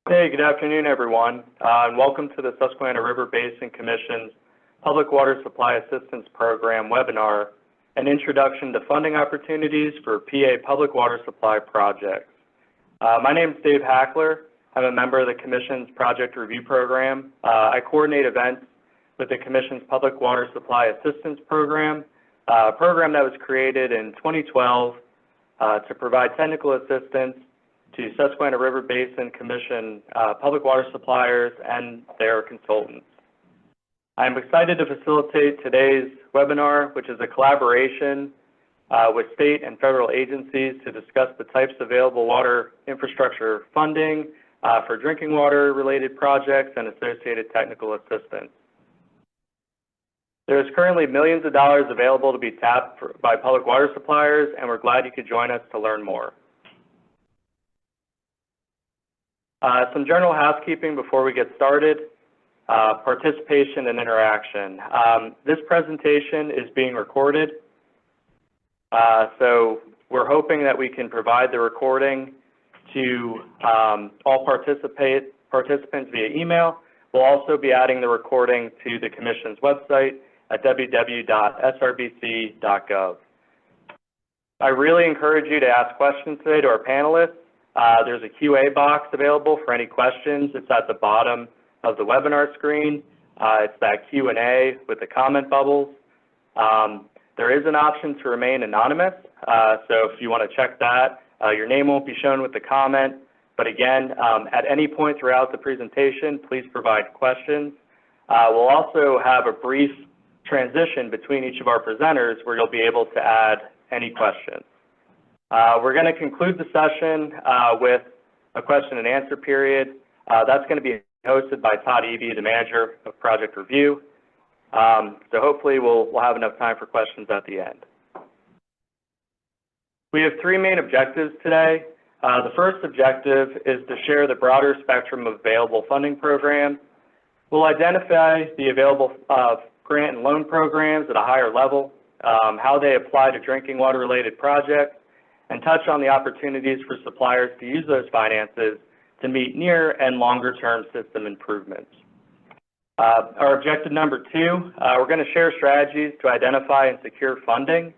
Hey, good afternoon, everyone, and welcome to the Susquehanna River Basin Commission's Public Water Supply Assistance Program webinar, an introduction to funding opportunities for PA public water supply projects. My name is Dave Hackler. I'm a member of the Commission's Project Review Program. I coordinate events with the Commission's Public Water Supply Assistance Program, a program that was created in 2012 to provide technical assistance to Susquehanna River Basin Commission public water suppliers and their consultants. I'm excited to facilitate today's webinar, which is a collaboration with state and federal agencies to discuss the types of available water infrastructure funding for drinking water related projects and associated technical assistance. There is currently millions of dollars available to be tapped by public water suppliers, and we're glad you could join us to learn more. Some general housekeeping before we get started. Participation and interaction. This presentation is being recorded, so we're hoping that we can provide the recording to all participants via email. We'll also be adding the recording to the Commission's website at www.srbc.gov. I really encourage you to ask questions today to our panelists. There's a QA box available for any questions. It's at the bottom of the webinar screen. It's that Q&A with the comment bubbles. There is an option to remain anonymous, so if you want to check that, your name won't be shown with the comment. But again, at any point throughout the presentation, please provide questions. We'll also have a brief transition between each of our presenters where you'll be able to add any questions. We're going to conclude the session with a question and answer period. That's going to be hosted by Todd Evie, the manager of Project Review. So hopefully we'll have enough time for questions at the end. We have three main objectives today. The first objective is to share the broader spectrum of available funding programs. We'll identify the available grant and loan programs at a higher level, how they apply to drinking water related projects, and touch on the opportunities for suppliers to use those finances to meet near and longer term system improvements. Our objective number two, we're going to share strategies to identify and secure funding.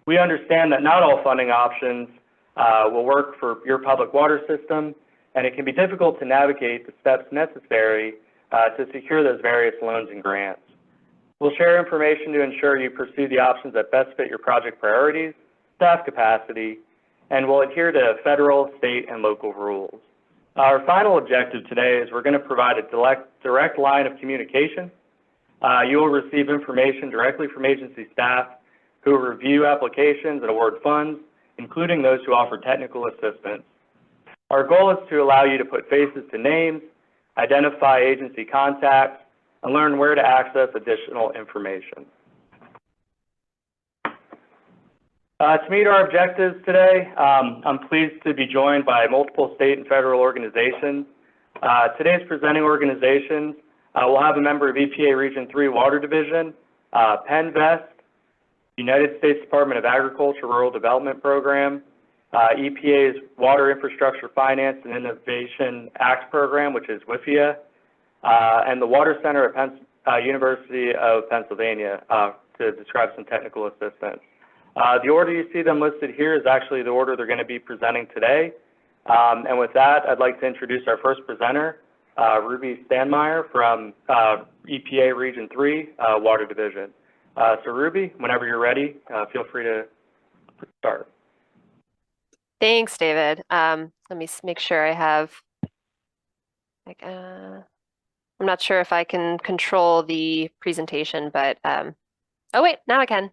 We understand that not all funding options will work for your public water system, and it can be difficult to navigate the steps necessary to secure those various loans and grants. We'll share information to ensure you pursue the options that best fit your project priorities, staff capacity, and we'll adhere to federal, state, and local rules. Our final objective today is we're going to provide a direct line of communication. You will receive information directly from agency staff who review applications and award funds, including those who offer technical assistance. Our goal is to allow you to put faces to names, identify agency contacts, and learn where to access additional information. To meet our objectives today, I'm pleased to be joined by multiple state and federal organizations. Today's presenting organizations will have a member of EPA Region 3 Water Division, PENNVEST, United States Department of Agriculture Rural Development Program, EPA's Water Infrastructure Finance and Innovation Act Program, which is WIFIA, and the Water Center at University of Pennsylvania to describe some technical assistance. The order you see them listed here is actually the order they're going to be presenting today. And with that, I'd like to introduce our first presenter, Ruby Standmeyer from EPA Region 3 Water Division. So Ruby, whenever you're ready, feel free to start. Thanks, David. Let me make sure I have, I'm not sure if I can control the presentation, but, oh wait, now I can.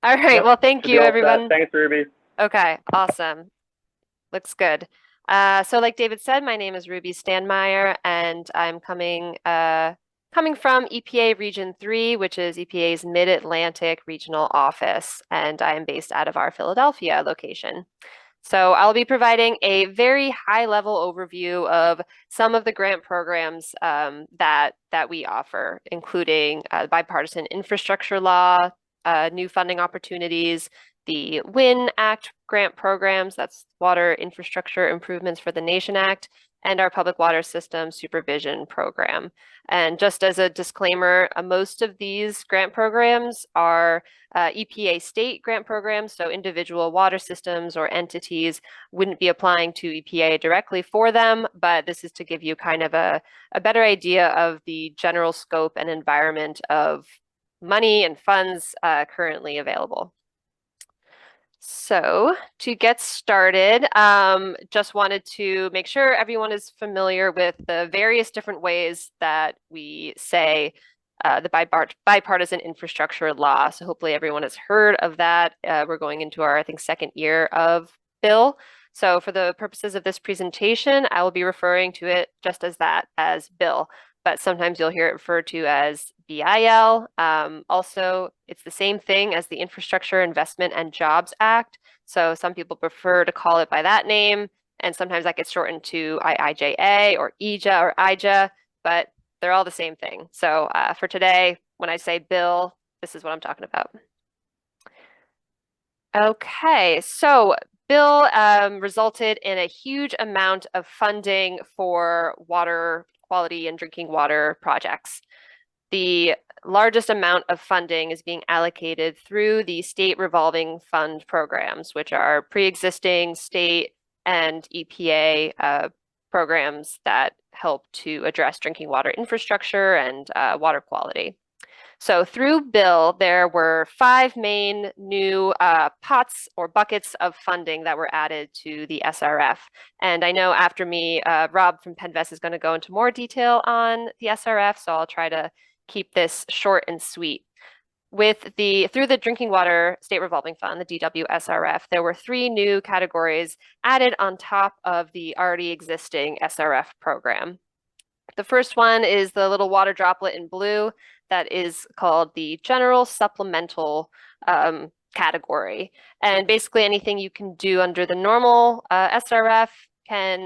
All right, yep. Well, thank you, everyone. Thanks, Ruby. Okay, awesome. Looks good. So like David said, my name is Ruby Standmeyer, and I'm coming from EPA Region 3, which is EPA's Mid-Atlantic Regional Office, and I am based out of our Philadelphia location. So I'll be providing a very high-level overview of some of the grant programs that we offer, including bipartisan infrastructure law, new funding opportunities, the WIN Act grant programs, that's Water Infrastructure Improvements for the Nation Act, and our Public Water System Supervision Program. And just as a disclaimer, most of these grant programs are EPA state grant programs, so individual water systems or entities wouldn't be applying to EPA directly for them, but this is to give you kind of a better idea of the general scope and environment of money and funds currently available. So to get started, just wanted to make sure everyone is familiar with the various different ways that we say the bipartisan infrastructure law. So hopefully everyone has heard of that. We're going into our, I think, second year of bill. So for the purposes of this presentation, I will be referring to it just as that, as bill, but sometimes you'll hear it referred to as BIL. Also, it's the same thing as the Infrastructure Investment and Jobs Act. So some people prefer to call it by that name, and sometimes that gets shortened to IIJA or EJA or IJA, but they're all the same thing. So for today, when I say bill, this is what I'm talking about. Okay, so bill resulted in a huge amount of funding for water quality and drinking water projects. The largest amount of funding is being allocated through the state revolving fund programs, which are pre-existing state and EPA programs that help to address drinking water infrastructure and water quality. So through bill, there were 5 main new pots or buckets of funding that were added to the SRF. And I know after me, Rob from PENNVEST is going to go into more detail on the SRF, so I'll try to keep this short and sweet. Through the Drinking Water State Revolving Fund, the DWSRF, there were 3 new categories added on top of the already existing SRF program. The first one is the little water droplet in blue that is called the General Supplemental category. And basically anything you can do under the normal SRF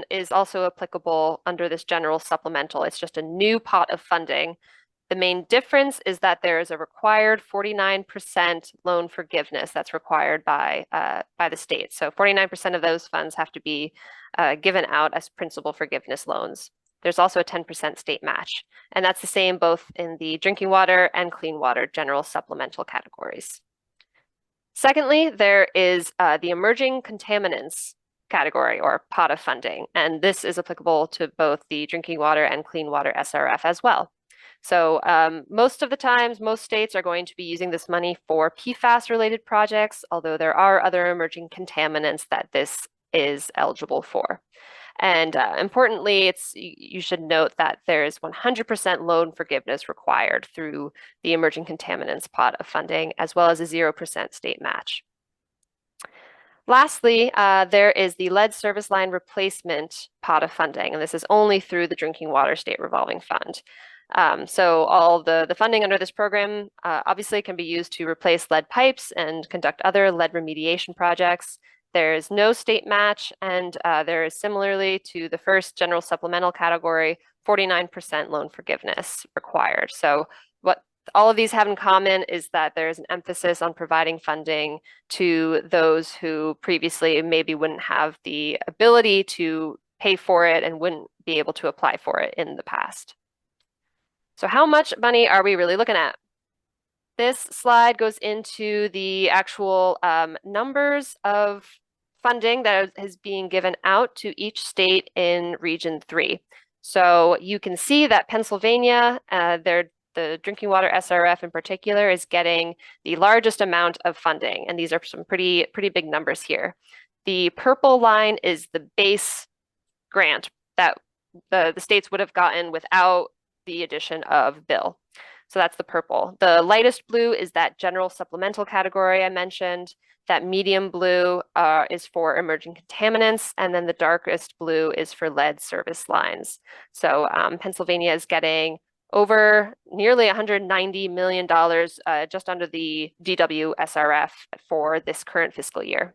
is also applicable under this General Supplemental. It's just a new pot of funding. The main difference is that there is a required 49% loan forgiveness that's required by the state. So 49% of those funds have to be given out as principal forgiveness loans. There's also a 10% state match, and that's the same both in the drinking water and clean water general supplemental categories. Secondly, there is the emerging contaminants category or pot of funding, and this is applicable to both the drinking water and clean water SRF as well. So most of the times, most states are going to be using this money for PFAS-related projects, although there are other emerging contaminants that this is eligible for. And importantly, you should note that there is 100% loan forgiveness required through the emerging contaminants pot of funding, as well as a 0% state match. Lastly, there is the lead service line replacement pot of funding, and this is only through the Drinking Water State Revolving Fund. So all the funding under this program obviously can be used to replace lead pipes and conduct other lead remediation projects. There's no state match, and there is, similarly to the first general supplemental category, 49% loan forgiveness required. So what all of these have in common is that there's an emphasis on providing funding to those who previously maybe wouldn't have the ability to pay for it and wouldn't be able to apply for it in the past. So how much money are we really looking at? This slide goes into the actual numbers of funding that is being given out to each state in Region 3. So you can see that Pennsylvania, the drinking water SRF in particular, is getting the largest amount of funding, and these are some pretty big numbers here. The purple line is the base grant that the states would have gotten without the addition of bill. So that's the purple. The lightest blue is that general supplemental category I mentioned. That medium blue is for emerging contaminants, and then the darkest blue is for lead service lines. So Pennsylvania is getting over nearly $190 million just under the DWSRF for this current fiscal year.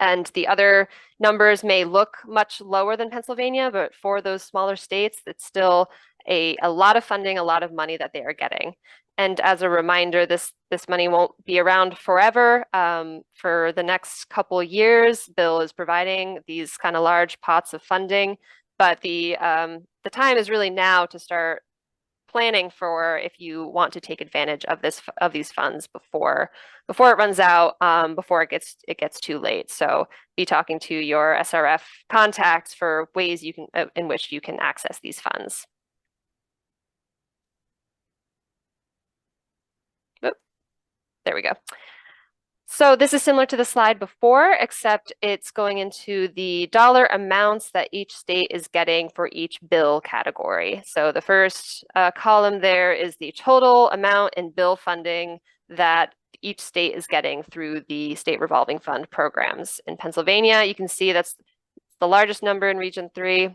And the other numbers may look much lower than Pennsylvania, but for those smaller states, it's still a lot of funding, a lot of money that they are getting. And as a reminder, this money won't be around forever. For the next couple years, Bill is providing these kind of large pots of funding, but the time is really now to start planning for if you want to take advantage of these funds before it runs out, before it gets too late. So be talking to your SRF contacts for ways you can in which you can access these funds. Oop, there we go. So this is similar to the slide before, except it's going into the dollar amounts that each state is getting for each bill category. So the first column there is the total amount in bill funding that each state is getting through the state revolving fund programs. In Pennsylvania, you can see that's the largest number in Region 3.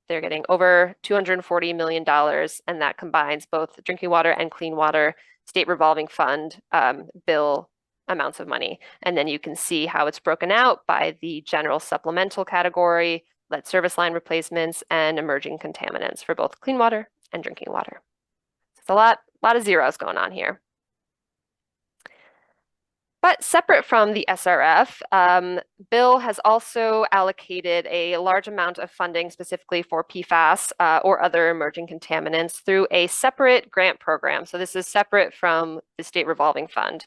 They're getting over $240 million, and that combines both drinking water and clean water state revolving fund bill amounts of money. And then you can see how it's broken out by the general supplemental category, lead service line replacements, and emerging contaminants for both clean water and drinking water. It's a lot of zeros going on here. But separate from the SRF, Bill has also allocated a large amount of funding specifically for PFAS or other emerging contaminants through a separate grant program. So this is separate from the state revolving fund.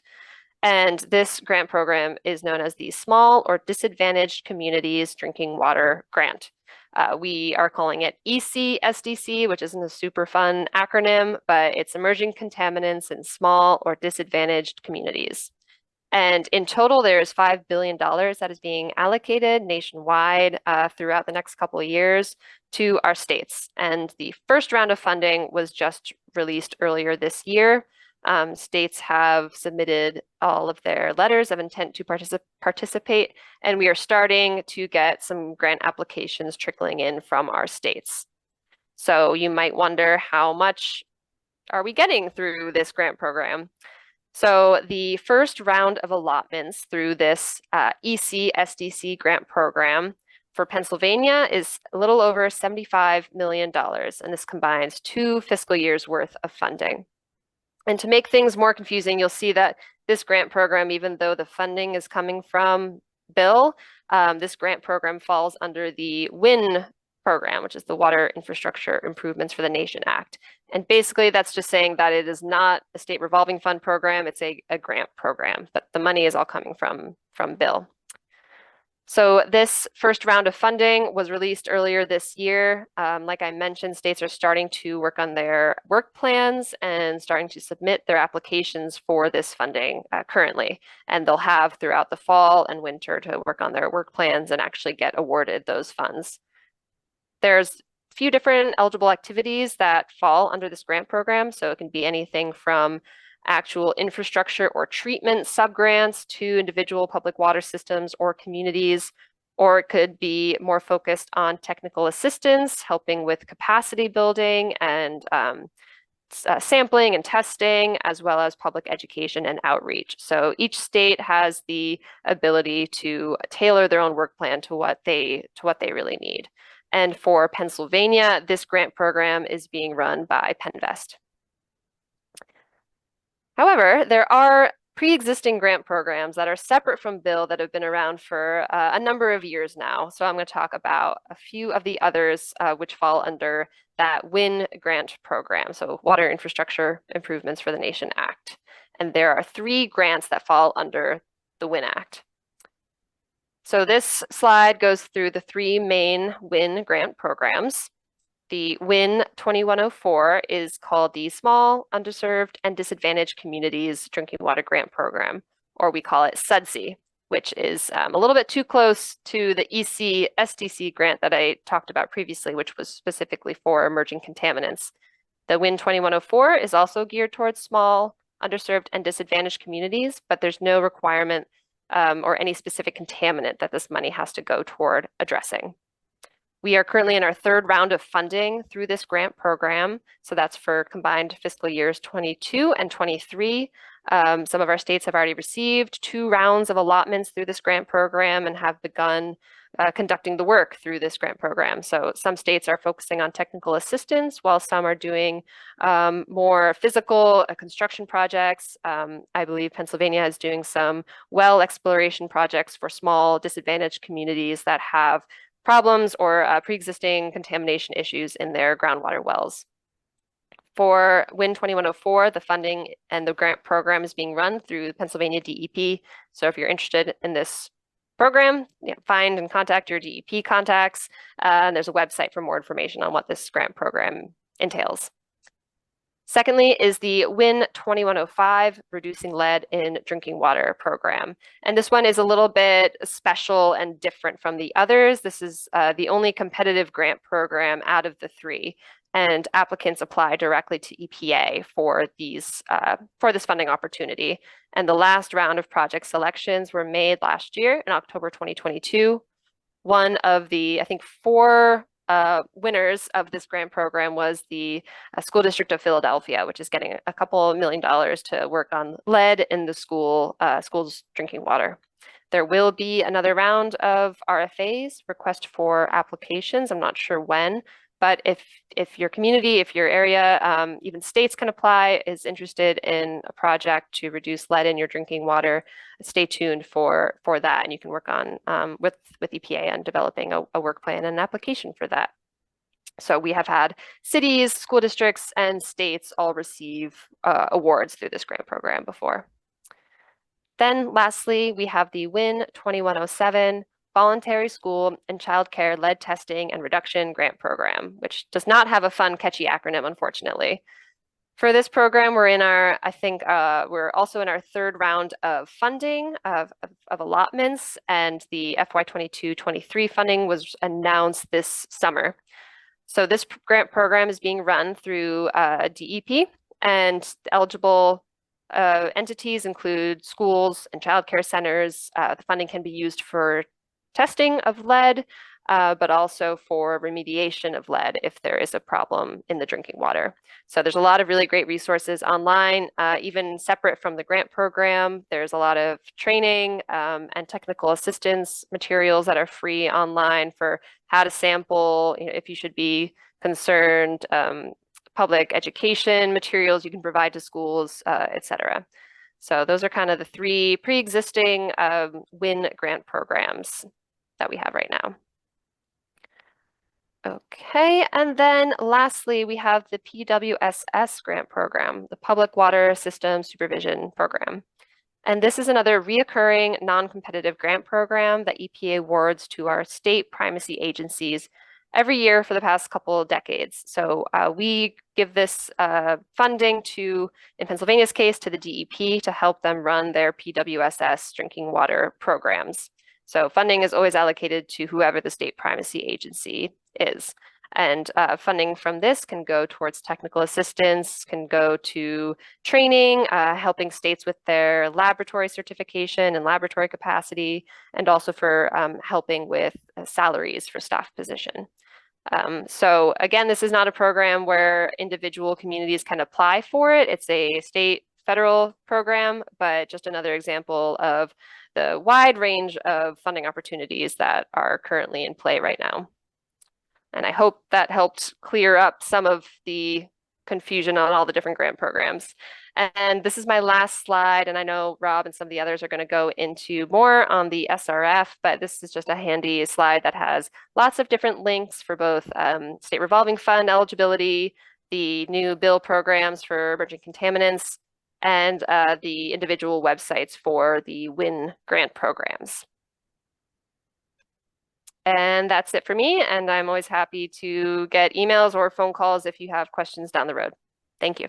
And this grant program is known as the Small or Disadvantaged Communities Drinking Water Grant. We are calling it ECSDC, which isn't a super fun acronym, but it's Emerging Contaminants in Small or Disadvantaged Communities. And in total, there's $5 billion that is being allocated nationwide throughout the next couple of years to our states. And the first round of funding was just released earlier this year. States have submitted all of their letters of intent to participate, and we are starting to get some grant applications trickling in from our states. So you might wonder, how much are we getting through this grant program? So the first round of allotments through this ECSDC grant program for Pennsylvania is a little over $75 million, and this combines 2 fiscal years worth of funding. And to make things more confusing, you'll see that this grant program, even though the funding is coming from Bill, this grant program falls under the WIN program, which is the Water Infrastructure Improvements for the Nation Act. And basically that's just saying that it is not a state revolving fund program, it's a grant program, but the money is all coming from Bill. So this first round of funding was released earlier this year. Like I mentioned, states are starting to work on their work plans and starting to submit their applications for this funding currently. And they'll have throughout the fall and winter to work on their work plans and actually get awarded those funds. There's a few different eligible activities that fall under this grant program. So it can be anything from actual infrastructure or treatment subgrants to individual public water systems or communities, or it could be more focused on technical assistance, helping with capacity building and sampling and testing, as well as public education and outreach. So each state has the ability to tailor their own work plan to what they really need. And for Pennsylvania, this grant program is being run by PENNVEST. However, there are pre-existing grant programs that are separate from Bill that have been around for a number of years now. So I'm going to talk about a few of the others which fall under that WIN grant program, so Water Infrastructure Improvements for the Nation Act. And there are 3 grants that fall under the WIN Act. So this slide goes through the 3 main WIN grant programs. The WIN 2104 is called the Small, Underserved, and Disadvantaged Communities Drinking Water Grant Program, or we call it SUDC, which is a little bit too close to the ECSDC grant that I talked about previously, which was specifically for emerging contaminants. The WIN 2104 is also geared towards small, underserved, and disadvantaged communities, but there's no requirement or any specific contaminant that this money has to go toward addressing. We are currently in our 3rd round of funding through this grant program. So that's for combined fiscal years 22 and 23. Some of our states have already received 2 rounds of allotments through this grant program and have begun conducting the work through this grant program. So some states are focusing on technical assistance, while some are doing more physical construction projects. I believe Pennsylvania is doing some well exploration projects for small disadvantaged communities that have problems or pre-existing contamination issues in their groundwater wells. For WIN 2104, the funding and the grant program is being run through the Pennsylvania DEP. So if you're interested in this program, find and contact your DEP contacts. And there's a website for more information on what this grant program entails. Secondly is the WIN 2105, Reducing Lead in Drinking Water program. And this one is a little bit special and different from the others. This is the only competitive grant program out of the three, and applicants apply directly to EPA for this funding opportunity. And the last round of project selections were made last year in October 2022. One of the, I think, 4 winners of this grant program was the School District of Philadelphia, which is getting a couple $1 million to work on lead in the schools drinking water. There will be another round of RFAs, request for applications. I'm not sure when, but if your community, if your area, even states can apply, is interested in a project to reduce lead in your drinking water, stay tuned for that, and you can work on with EPA on developing a work plan and an application for that. So we have had cities, school districts, and states all receive awards through this grant program before. Then lastly, we have the WIN 2107 Voluntary School and Childcare Lead Testing and Reduction Grant Program, which does not have a fun, catchy acronym, unfortunately. For this program, we're in our, we're also in our 3rd round of funding of allotments, and the FY22-23 funding was announced this summer. So this grant program is being run through DEP, and eligible entities include schools and childcare centers. The funding can be used for testing of lead, but also for remediation of lead if there is a problem in the drinking water. So there's a lot of really great resources online, even separate from the grant program. There's a lot of training and technical assistance materials that are free online for how to sample, if you should be concerned, public education materials you can provide to schools, etc. So those are kind of the 3 pre-existing WIN grant programs that we have right now. Okay, and then lastly, we have the PWSS grant program, the Public Water System Supervision Program. And this is another reoccurring non-competitive grant program that EPA awards to our state primacy agencies every year for the past couple of decades. So we give this funding to, in Pennsylvania's case, to the DEP to help them run their PWSS drinking water programs. So funding is always allocated to whoever the state primacy agency is. And funding from this can go towards technical assistance, can go to training, helping states with their laboratory certification and laboratory capacity, and also for helping with salaries for staff position. So again, this is not a program where individual communities can apply for it. It's a state federal program, but just another example of the wide range of funding opportunities that are currently in play right now. And I hope that helped clear up some of the confusion on all the different grant programs. And this is my last slide, and I know Rob and some of the others are going to go into more on the SRF, but this is just a handy slide that has lots of different links for both state revolving fund eligibility, the new bill programs for emerging contaminants, and the individual websites for the WIN grant programs. And that's it for me, and I'm always happy to get emails or phone calls if you have questions down the road. Thank you.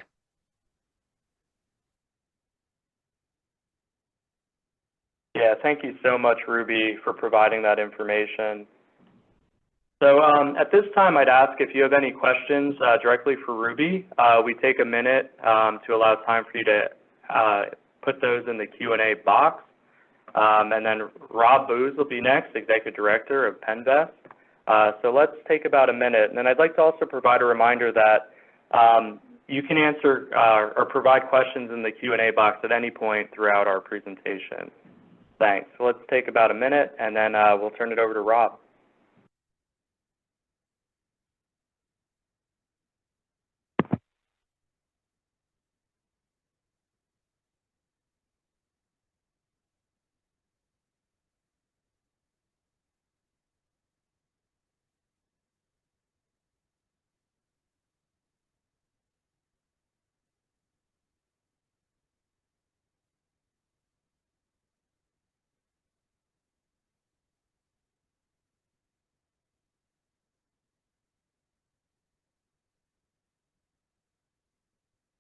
Yeah, thank you so much, Ruby, for providing that information. So at this time, I'd ask if you have any questions directly for Ruby. We take a minute to allow time for you to put those in the Q&A box. And then Rob Booz will be next, Executive Director of PENNVEST. So let's take about a minute. And then I'd like to also provide a reminder that you can answer or provide questions in the Q&A box at any point throughout our presentation. Thanks. So let's take about a minute, and then we'll turn it over to Rob.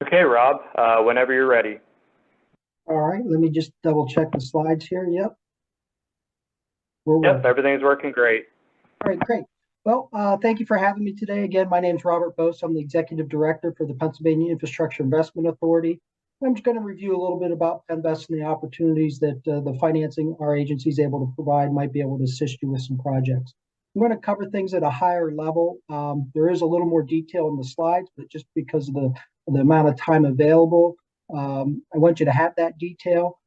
Okay, Rob, whenever you're ready. All right, let me just double check the slides here. Yep. Yep, everything's working great. All right, great. Well, thank you for having me today. Again, my name is Robert Bose. I'm the Executive Director for the Pennsylvania Infrastructure Investment Authority. I'm just going to review a little bit about PENNVEST and the opportunities that the financing our agency is able to provide might be able to assist you with some projects. I'm going to cover things at a higher level. There is a little more detail in the slides, but just because of the amount of time available, I want you to have that detail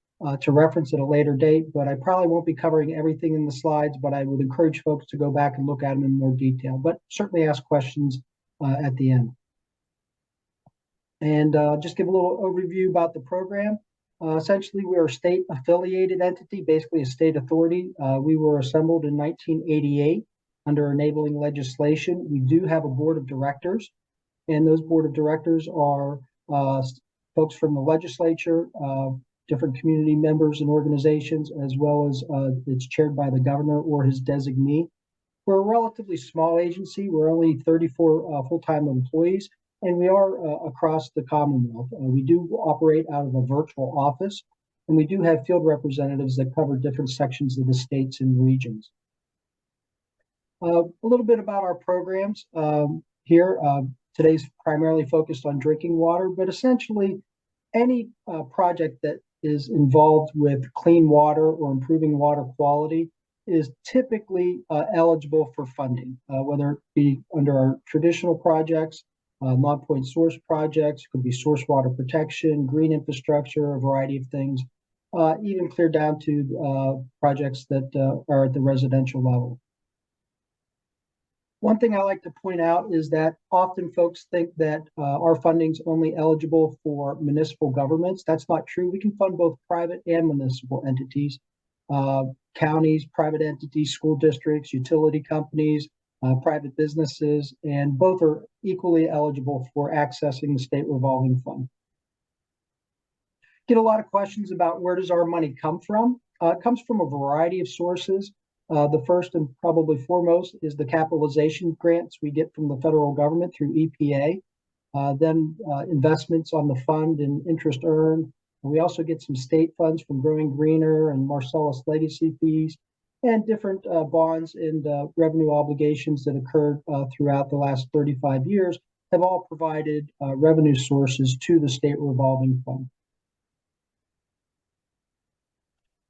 to reference at a later date, but I probably won't be covering everything in the slides, but I would encourage folks to go back and look at them in more detail, but certainly ask questions at the end. And just give a little overview about the program. Essentially, we're a state affiliated entity, basically a state authority. We were assembled in 1988 under enabling legislation. We do have a board of directors, and those board of directors are folks from the legislature, different community members and organizations, as well as it's chaired by the governor or his designee. We're a relatively small agency. We're only 34 full-time employees, and we are across the Commonwealth. We do operate out of a virtual office, and we do have field representatives that cover different sections of the states and regions. A little bit about our programs here. Today's primarily focused on drinking water, but essentially any project that is involved with clean water or improving water quality is typically eligible for funding, whether it be under our traditional projects, non-point source projects, could be source water protection, green infrastructure, a variety of things, even clear down to projects that are at the residential level. One thing I like to point out is that often folks think that our funding is only eligible for municipal governments. That's not true. We can fund both private and municipal entities, counties, private entities, school districts, utility companies, private businesses, and both are equally eligible for accessing the state revolving fund. Get a lot of questions about where does our money come from? It comes from a variety of sources. The first and probably foremost is the capitalization grants we get from the federal government through EPA, then investments on the fund and interest earned. And we also get some state funds from Growing Greener and Marcellus legacy fees, and different bonds and revenue obligations that occurred throughout the last 35 years have all provided revenue sources to the state revolving fund.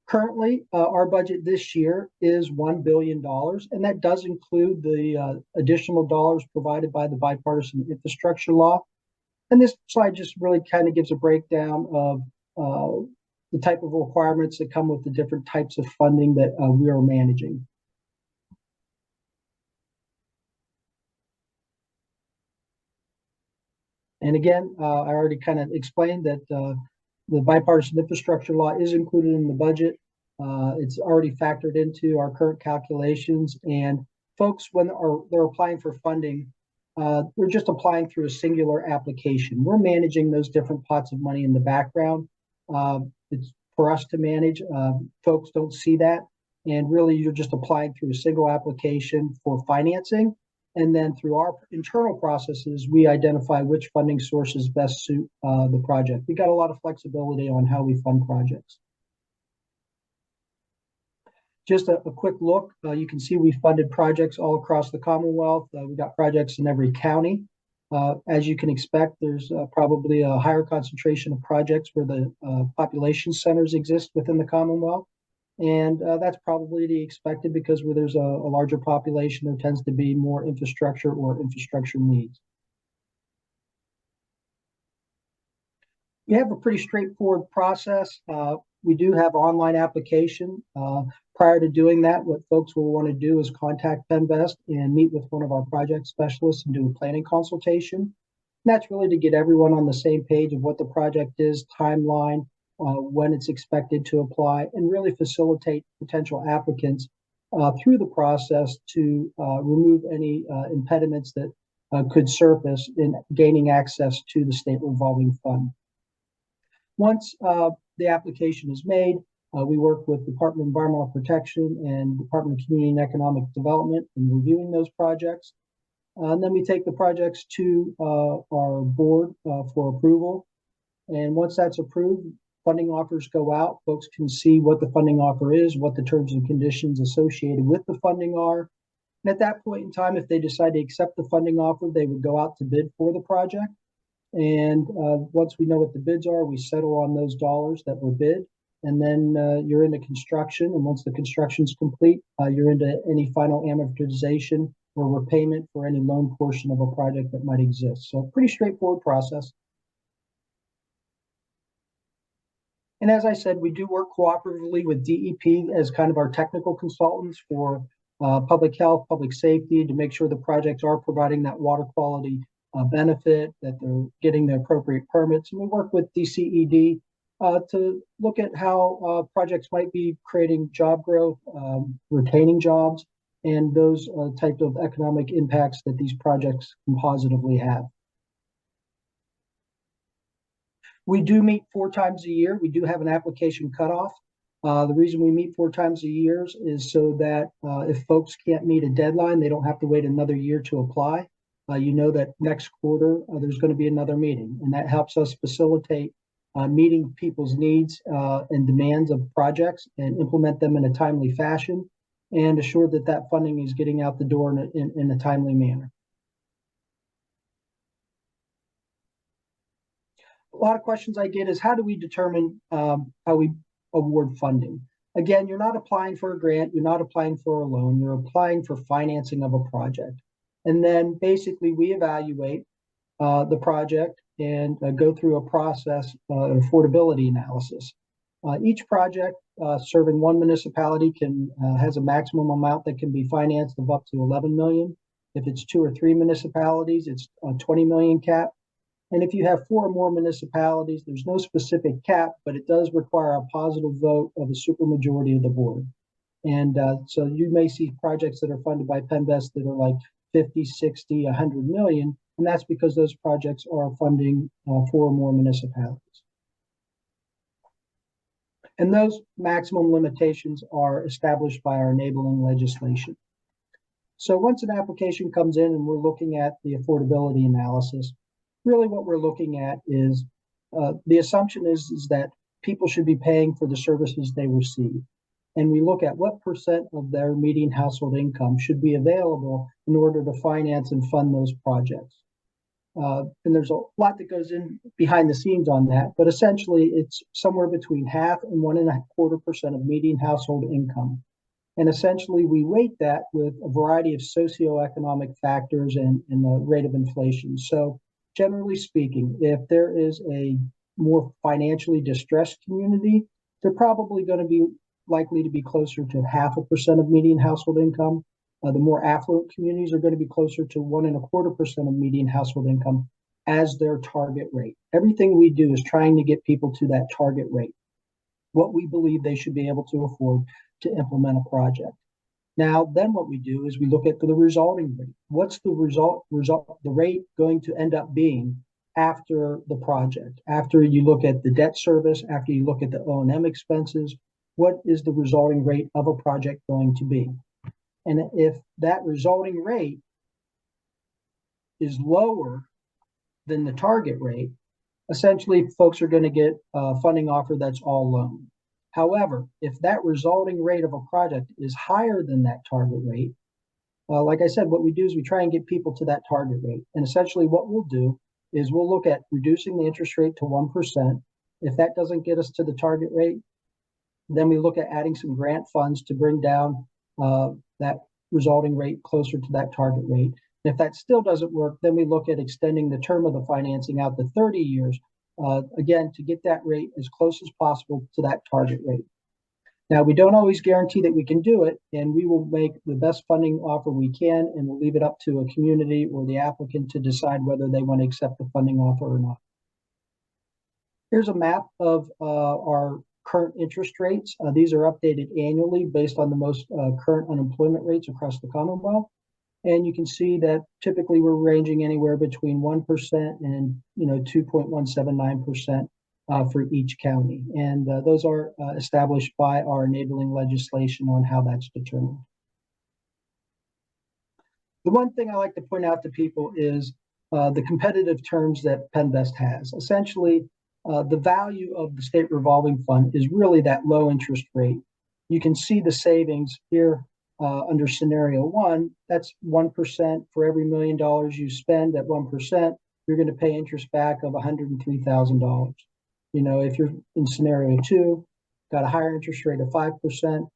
Currently, our budget this year is $1 billion, and that does include the additional dollars provided by the bipartisan infrastructure law. And this slide just really kind of gives a breakdown of the type of requirements that come with the different types of funding that we are managing. And again, I already kind of explained that the bipartisan infrastructure law is included in the budget. It's already factored into our current calculations, and folks, when they're applying for funding, they're just applying through a singular application. We're managing those different pots of money in the background. It's for us to manage. Folks don't see that, and really you're just applying through a single application for financing, and then through our internal processes, we identify which funding sources best suit the project. We got a lot of flexibility on how we fund projects. Just a quick look, you can see we funded projects all across the Commonwealth. We got projects in every county. As you can expect, there's probably a higher concentration of projects where the population centers exist within the Commonwealth. And that's probably to be expected because where there's a larger population, there tends to be more infrastructure or infrastructure needs. We have a pretty straightforward process. we do have online application. Prior to doing that, what folks will want to do is contact PENNVEST and meet with one of our project specialists and do a planning consultation. And that's really to get everyone on the same page of what the project is, timeline, when it's expected to apply, and really facilitate potential applicants through the process to remove any impediments that could surface in gaining access to the state revolving fund. Once the application is made, we work with Department of Environmental Protection and Department of Community and Economic Development in reviewing those projects. And then we take the projects to our board for approval. And once that's approved, funding offers go out. Folks can see what the funding offer is, what the terms and conditions associated with the funding are. And at that point in time, if they decide to accept the funding offer, they would go out to bid for the project. And once we know what the bids are, we settle on those dollars that were bid. And then you're into construction. And once the construction's complete, you're into any final amortization or repayment for any loan portion of a project that might exist. So pretty straightforward process. And as I said, we do work cooperatively with DEP as kind of our technical consultants for public health, public safety, to make sure the projects are providing that water quality benefit, that they're getting the appropriate permits. And we work with DCED to look at how projects might be creating job growth, retaining jobs, and those type of economic impacts that these projects can positively have. We do meet 4 times a year. We do have an application cutoff. The reason we meet 4 times a year is so that if folks can't meet a deadline, they don't have to wait another year to apply. You know that next quarter there's going to be another meeting, and that helps us facilitate meeting people's needs and demands of projects and implement them in a timely fashion, and assure that that funding is getting out the door in a timely manner. A lot of questions I get is, how do we determine how we award funding? Again, you're not applying for a grant, you're not applying for a loan, you're applying for financing of a project. And then basically we evaluate the project and go through a process, affordability analysis. Each project serving one municipality has a maximum amount that can be financed of up to 11 million. If it's 2 or 3 municipalities, it's a 20 million cap. And if you have 4 or more municipalities, there's no specific cap, but it does require a positive vote of a supermajority of the board. And so you may see projects that are funded by PENNVEST that are like 50, 60, 100 million, and that's because those projects are funding 4 or more municipalities. And those maximum limitations are established by our enabling legislation. So once an application comes in and we're looking at the affordability analysis, really what we're looking at is the assumption is that people should be paying for the services they receive. And we look at what % of their median household income should be available in order to finance and fund those projects. And there's a lot that goes in behind the scenes on that, but essentially it's somewhere between 0.5% and 1.25% of median household income. And essentially we weight that with a variety of socioeconomic factors and the rate of inflation. So generally speaking, if there is a more financially distressed community, they're probably going to be likely to be closer to 0.5% of median household income. The more affluent communities are going to be closer to 1.25% of median household income as their target rate. Everything we do is trying to get people to that target rate, what we believe they should be able to afford to implement a project. Now, then what we do is we look at the resulting rate. What's the the rate going to end up being after the project? After you look at the debt service, after you look at the O&M expenses, what is the resulting rate of a project going to be? And if that resulting rate is lower than the target rate, essentially folks are going to get a funding offer that's all loan. However, if that resulting rate of a project is higher than that target rate, like I said, what we do is we try and get people to that target rate. And essentially what we'll do is we'll look at reducing the interest rate to 1%. If that doesn't get us to the target rate, then we look at adding some grant funds to bring down that resulting rate closer to that target rate. And if that still doesn't work, then we look at extending the term of the financing out to 30 years again, to get that rate as close as possible to that target rate. Now, we don't always guarantee that we can do it, and we will make the best funding offer we can, and we'll leave it up to a community or the applicant to decide whether they want to accept the funding offer or not. Here's a map of our current interest rates. These are updated annually based on the most current unemployment rates across the Commonwealth. And you can see that typically we're ranging anywhere between 1% and 2.179% for each county. And those are established by our enabling legislation on how that's determined. The one thing I like to point out to people is the competitive terms that PENNVEST has. Essentially, the value of the state revolving fund is really that low interest rate. You can see the savings here under scenario 1. That's 1% for every $1 million you spend. At 1%, you're going to pay interest back of $103,000. If you're in scenario 2, got a higher interest rate of 5%,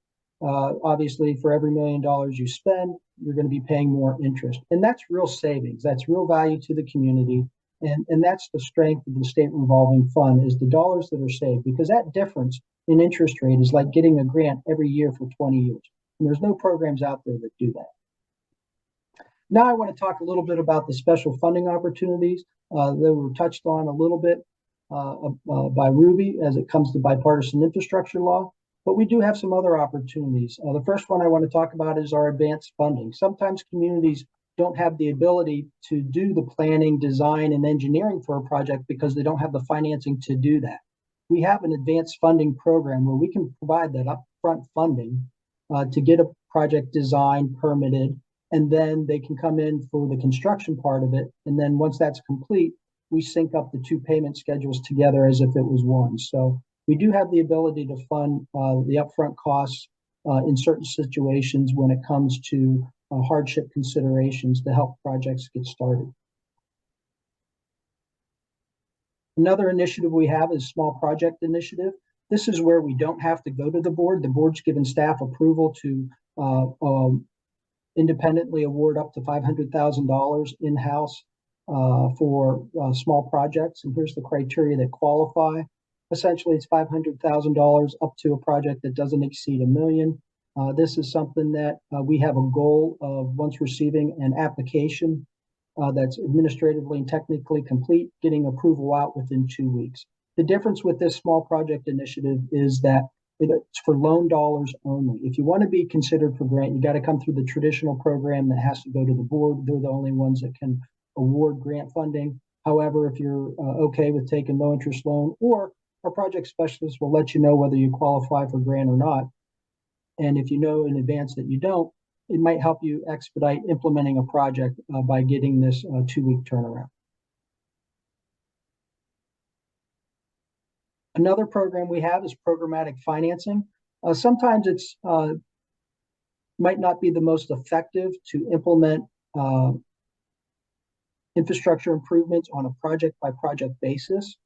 obviously for every $1 million you spend, you're going to be paying more interest. And that's real savings. That's real value to the community. And that's the strength of the state revolving fund, is the dollars that are saved, because that difference in interest rate is like getting a grant every year for 20 years. And there's no programs out there that do that. Now I want to talk a little bit about the special funding opportunities that were touched on a little bit by Ruby as it comes to bipartisan infrastructure law. But we do have some other opportunities. The first one I want to talk about is our advanced funding. Sometimes communities don't have the ability to do the planning, design, and engineering for a project because they don't have the financing to do that. We have an advanced funding program where we can provide that upfront funding to get a project designed, permitted, and then they can come in for the construction part of it. And then once that's complete, we sync up the two payment schedules together as if it was one. So we do have the ability to fund the upfront costs in certain situations when it comes to hardship considerations to help projects get started. Another initiative we have is small project initiative. This is where we don't have to go to the board. The board's given staff approval to independently award up to $500,000 in-house for small projects. And here's the criteria that qualify. Essentially, it's $500,000 up to a project that doesn't exceed $1 million. This is something that we have a goal of, once receiving an application that's administratively and technically complete, getting approval out within 2 weeks. The difference with this small project initiative is that it's for loan dollars only. If you want to be considered for grant, you got to come through the traditional program that has to go to the board. They're the only ones that can award grant funding. However, if you're okay with taking low interest loan, or our project specialist will let you know whether you qualify for grant or not. And if you know in advance that you don't, it might help you expedite implementing a project by getting this 2-week turnaround. Another program we have is programmatic financing. Sometimes it's might not be the most effective to implement infrastructure improvements on a project-by-project basis.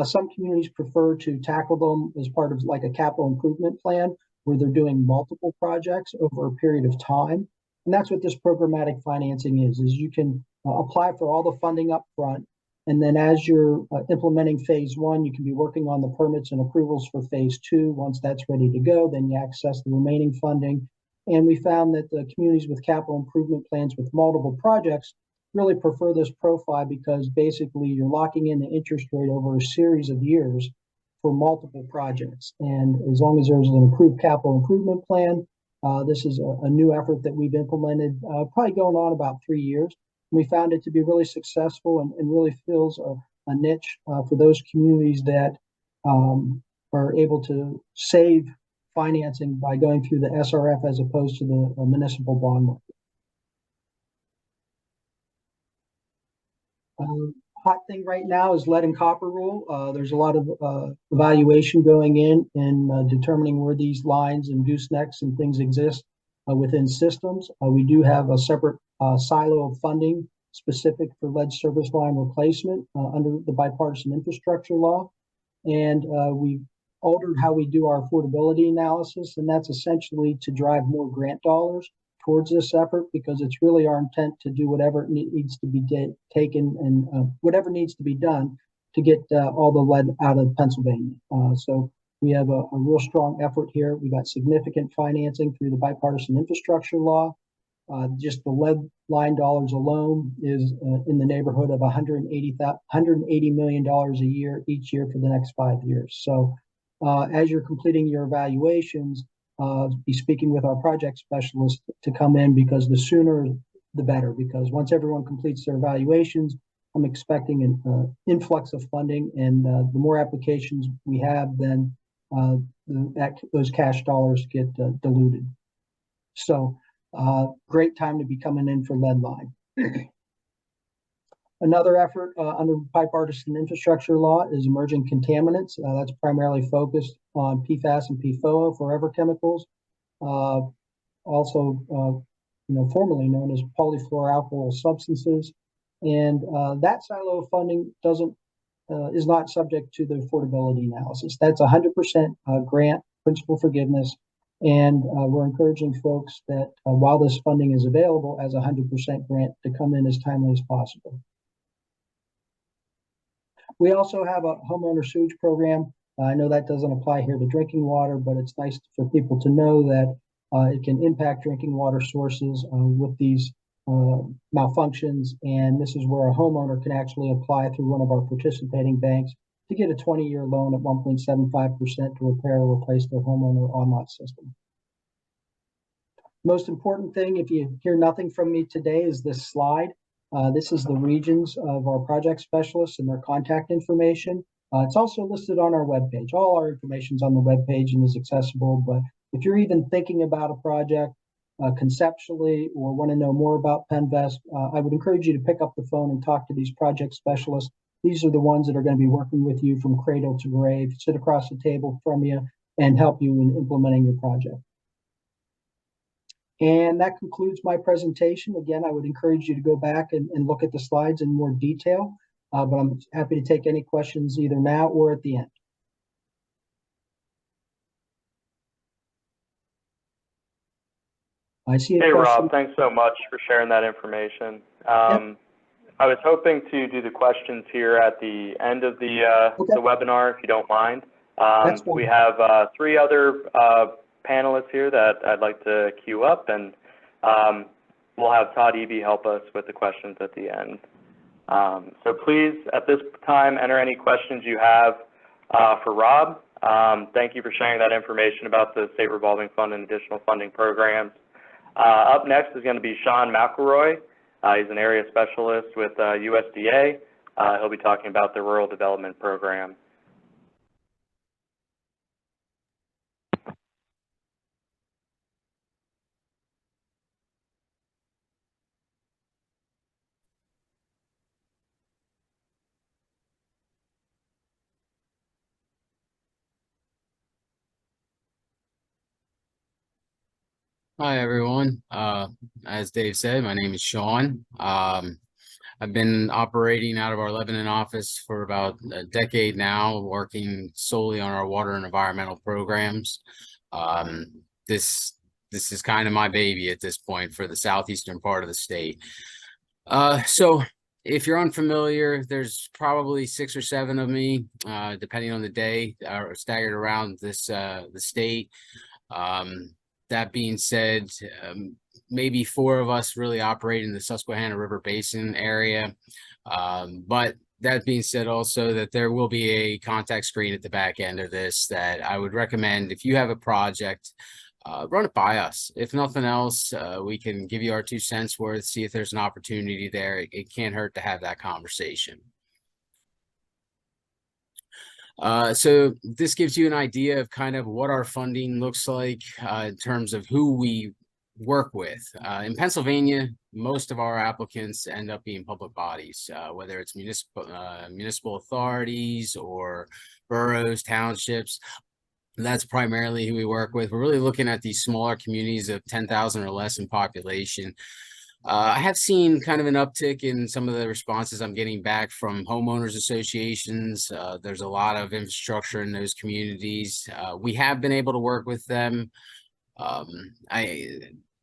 Some communities prefer to tackle them as part of like a capital improvement plan, where they're doing multiple projects over a period of time. And that's what this programmatic financing is you can apply for all the funding up front. And then as you're implementing phase 1, you can be working on the permits and approvals for phase 2. Once that's ready to go, then you access the remaining funding. And we found that the communities with capital improvement plans with multiple projects really prefer this profile, because basically you're locking in the interest rate over a series of years for multiple projects. And as long as there's an approved capital improvement plan, this is a new effort that we've implemented, probably going on about 3 years. We found it to be really successful and really fills a niche for those communities that are able to save financing by going through the SRF as opposed to the municipal bond market. Hot thing right now is lead and copper rule. There's a lot of evaluation going in determining where these lines and goosenecks and things exist within systems. We do have a separate silo of funding specific for lead service line replacement under the bipartisan infrastructure law. And we've altered how we do our affordability analysis, and that's essentially to drive more grant dollars towards this effort, because it's really our intent to do whatever needs to be taken and whatever needs to be done to get all the lead out of Pennsylvania. So we have a real strong effort here. We got significant financing through the bipartisan infrastructure law. Just the lead line dollars alone is in the neighborhood of $180 million a year, each year for the next 5 years. So as you're completing your evaluations, be speaking with our project specialist to come in, because the sooner the better, because once everyone completes their evaluations, I'm expecting an influx of funding, and the more applications we have, then those cash dollars get diluted. So great time to be coming in for lead line. Another effort under bipartisan infrastructure law is emerging contaminants. That's primarily focused on PFAS and PFOA, forever chemicals. Also, formerly known as polyfluoroalkyl substances. And that silo of funding is not subject to the affordability analysis. That's 100% grant principal forgiveness. And we're encouraging folks that while this funding is available as 100% grant, to come in as timely as possible. We also have a homeowner sewage program. I know that doesn't apply here to drinking water, but it's nice for people to know that it can impact drinking water sources with these malfunctions. And this is where a homeowner can actually apply through one of our participating banks to get a 20-year loan at 1.75% to repair or replace their homeowner on-lot system. Most important thing, if you hear nothing from me today, is this slide. This is the regions of our project specialists and their contact information. It's also listed on our webpage. All our information is on the webpage and is accessible. But if you're even thinking about a project conceptually, or want to know more about PENNVEST, I would encourage you to pick up the phone and talk to these project specialists. These are the ones that are going to be working with you from cradle to grave, sit across the table from you, and help you in implementing your project. And that concludes my presentation. Again, I would encourage you to go back and look at the slides in more detail, but I'm happy to take any questions either now or at the end. I see a Hey, question. Rob, thanks so much for sharing that information. Yep. I was hoping to do the questions here at the end of the webinar, if you don't mind. That's fine. We have 3 other panelists here that I'd like to queue up, and we'll have Todd Eby help us with the questions at the end. So please, at this time, enter any questions you have for Rob. Thank you for sharing that information about the State Revolving Fund and additional funding programs. Up next is going to be Sean McElroy. He's an area specialist with USDA. He'll be talking about the Rural Development Program. Hi, everyone. As Dave said, my name is Sean. I've been operating out of our Lebanon office for about a decade now, working solely on our water and environmental programs. This is kind of my baby at this point for the southeastern part of the state. So if you're unfamiliar, there's probably 6 or 7 of me, depending on the day, are staggered around this the state. That being said, maybe 4 of us really operate in the Susquehanna River Basin area. But that being said, also that there will be a contact screen at the back end of this that I would recommend. If you have a project, run it by us. If nothing else, we can give you our 2 cents worth, see if there's an opportunity there. It can't hurt to have that conversation. So this gives you an idea of kind of what our funding looks like in terms of who we work with. In Pennsylvania, most of our applicants end up being public bodies, whether it's municipal authorities or boroughs, townships. That's primarily who we work with. We're really looking at these smaller communities of 10,000 or less in population. I have seen kind of an uptick in some of the responses I'm getting back from homeowners associations. There's a lot of infrastructure in those communities. We have been able to work with them.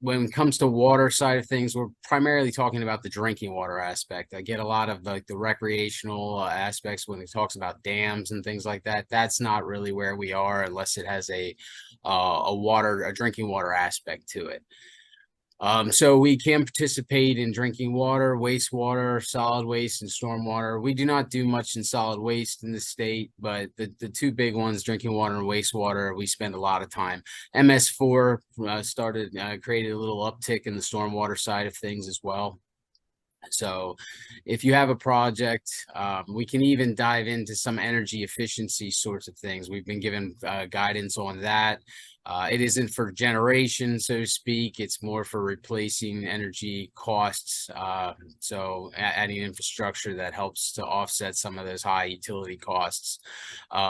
when it comes to water side of things, we're primarily talking about the drinking water aspect. I get a lot of like the recreational aspects when it talks about dams and things like that. That's not really where we are unless it has a drinking water aspect to it. So we can participate in drinking water, wastewater, solid waste, and stormwater. We do not do much in solid waste in the state, but the two big ones, drinking water and wastewater, we spend a lot of time. MS4 created a little uptick in the stormwater side of things as well. So if you have a project, we can even dive into some energy efficiency sorts of things. We've been given guidance on that. It isn't for generation, so to speak. It's more for replacing energy costs. So adding infrastructure that helps to offset some of those high utility costs.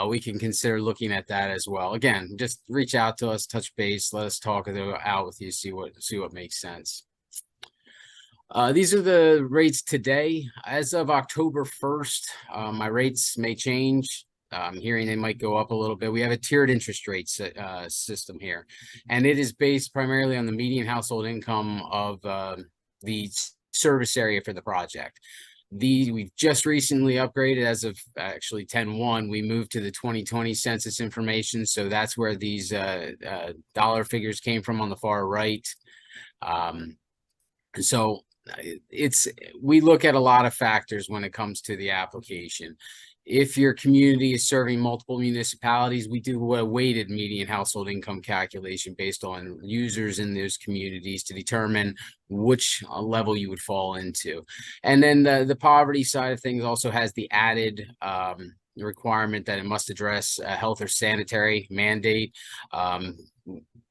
We can consider looking at that as well. Again, just reach out to us, touch base, let us talk it out with you, see what makes sense. These are the rates today. As of October 1st, my rates may change. I'm hearing they might go up a little bit. We have a tiered interest rate system here, and it is based primarily on the median household income of the service area for the project. We've just recently upgraded as of actually 10/1. We moved to the 2020 census information, so that's where these dollar figures came from on the far right. So we look at a lot of factors when it comes to the application. If your community is serving multiple municipalities, we do a weighted median household income calculation based on users in those communities to determine which level you would fall into. And then the poverty side of things also has the added requirement that it must address a health or sanitary mandate.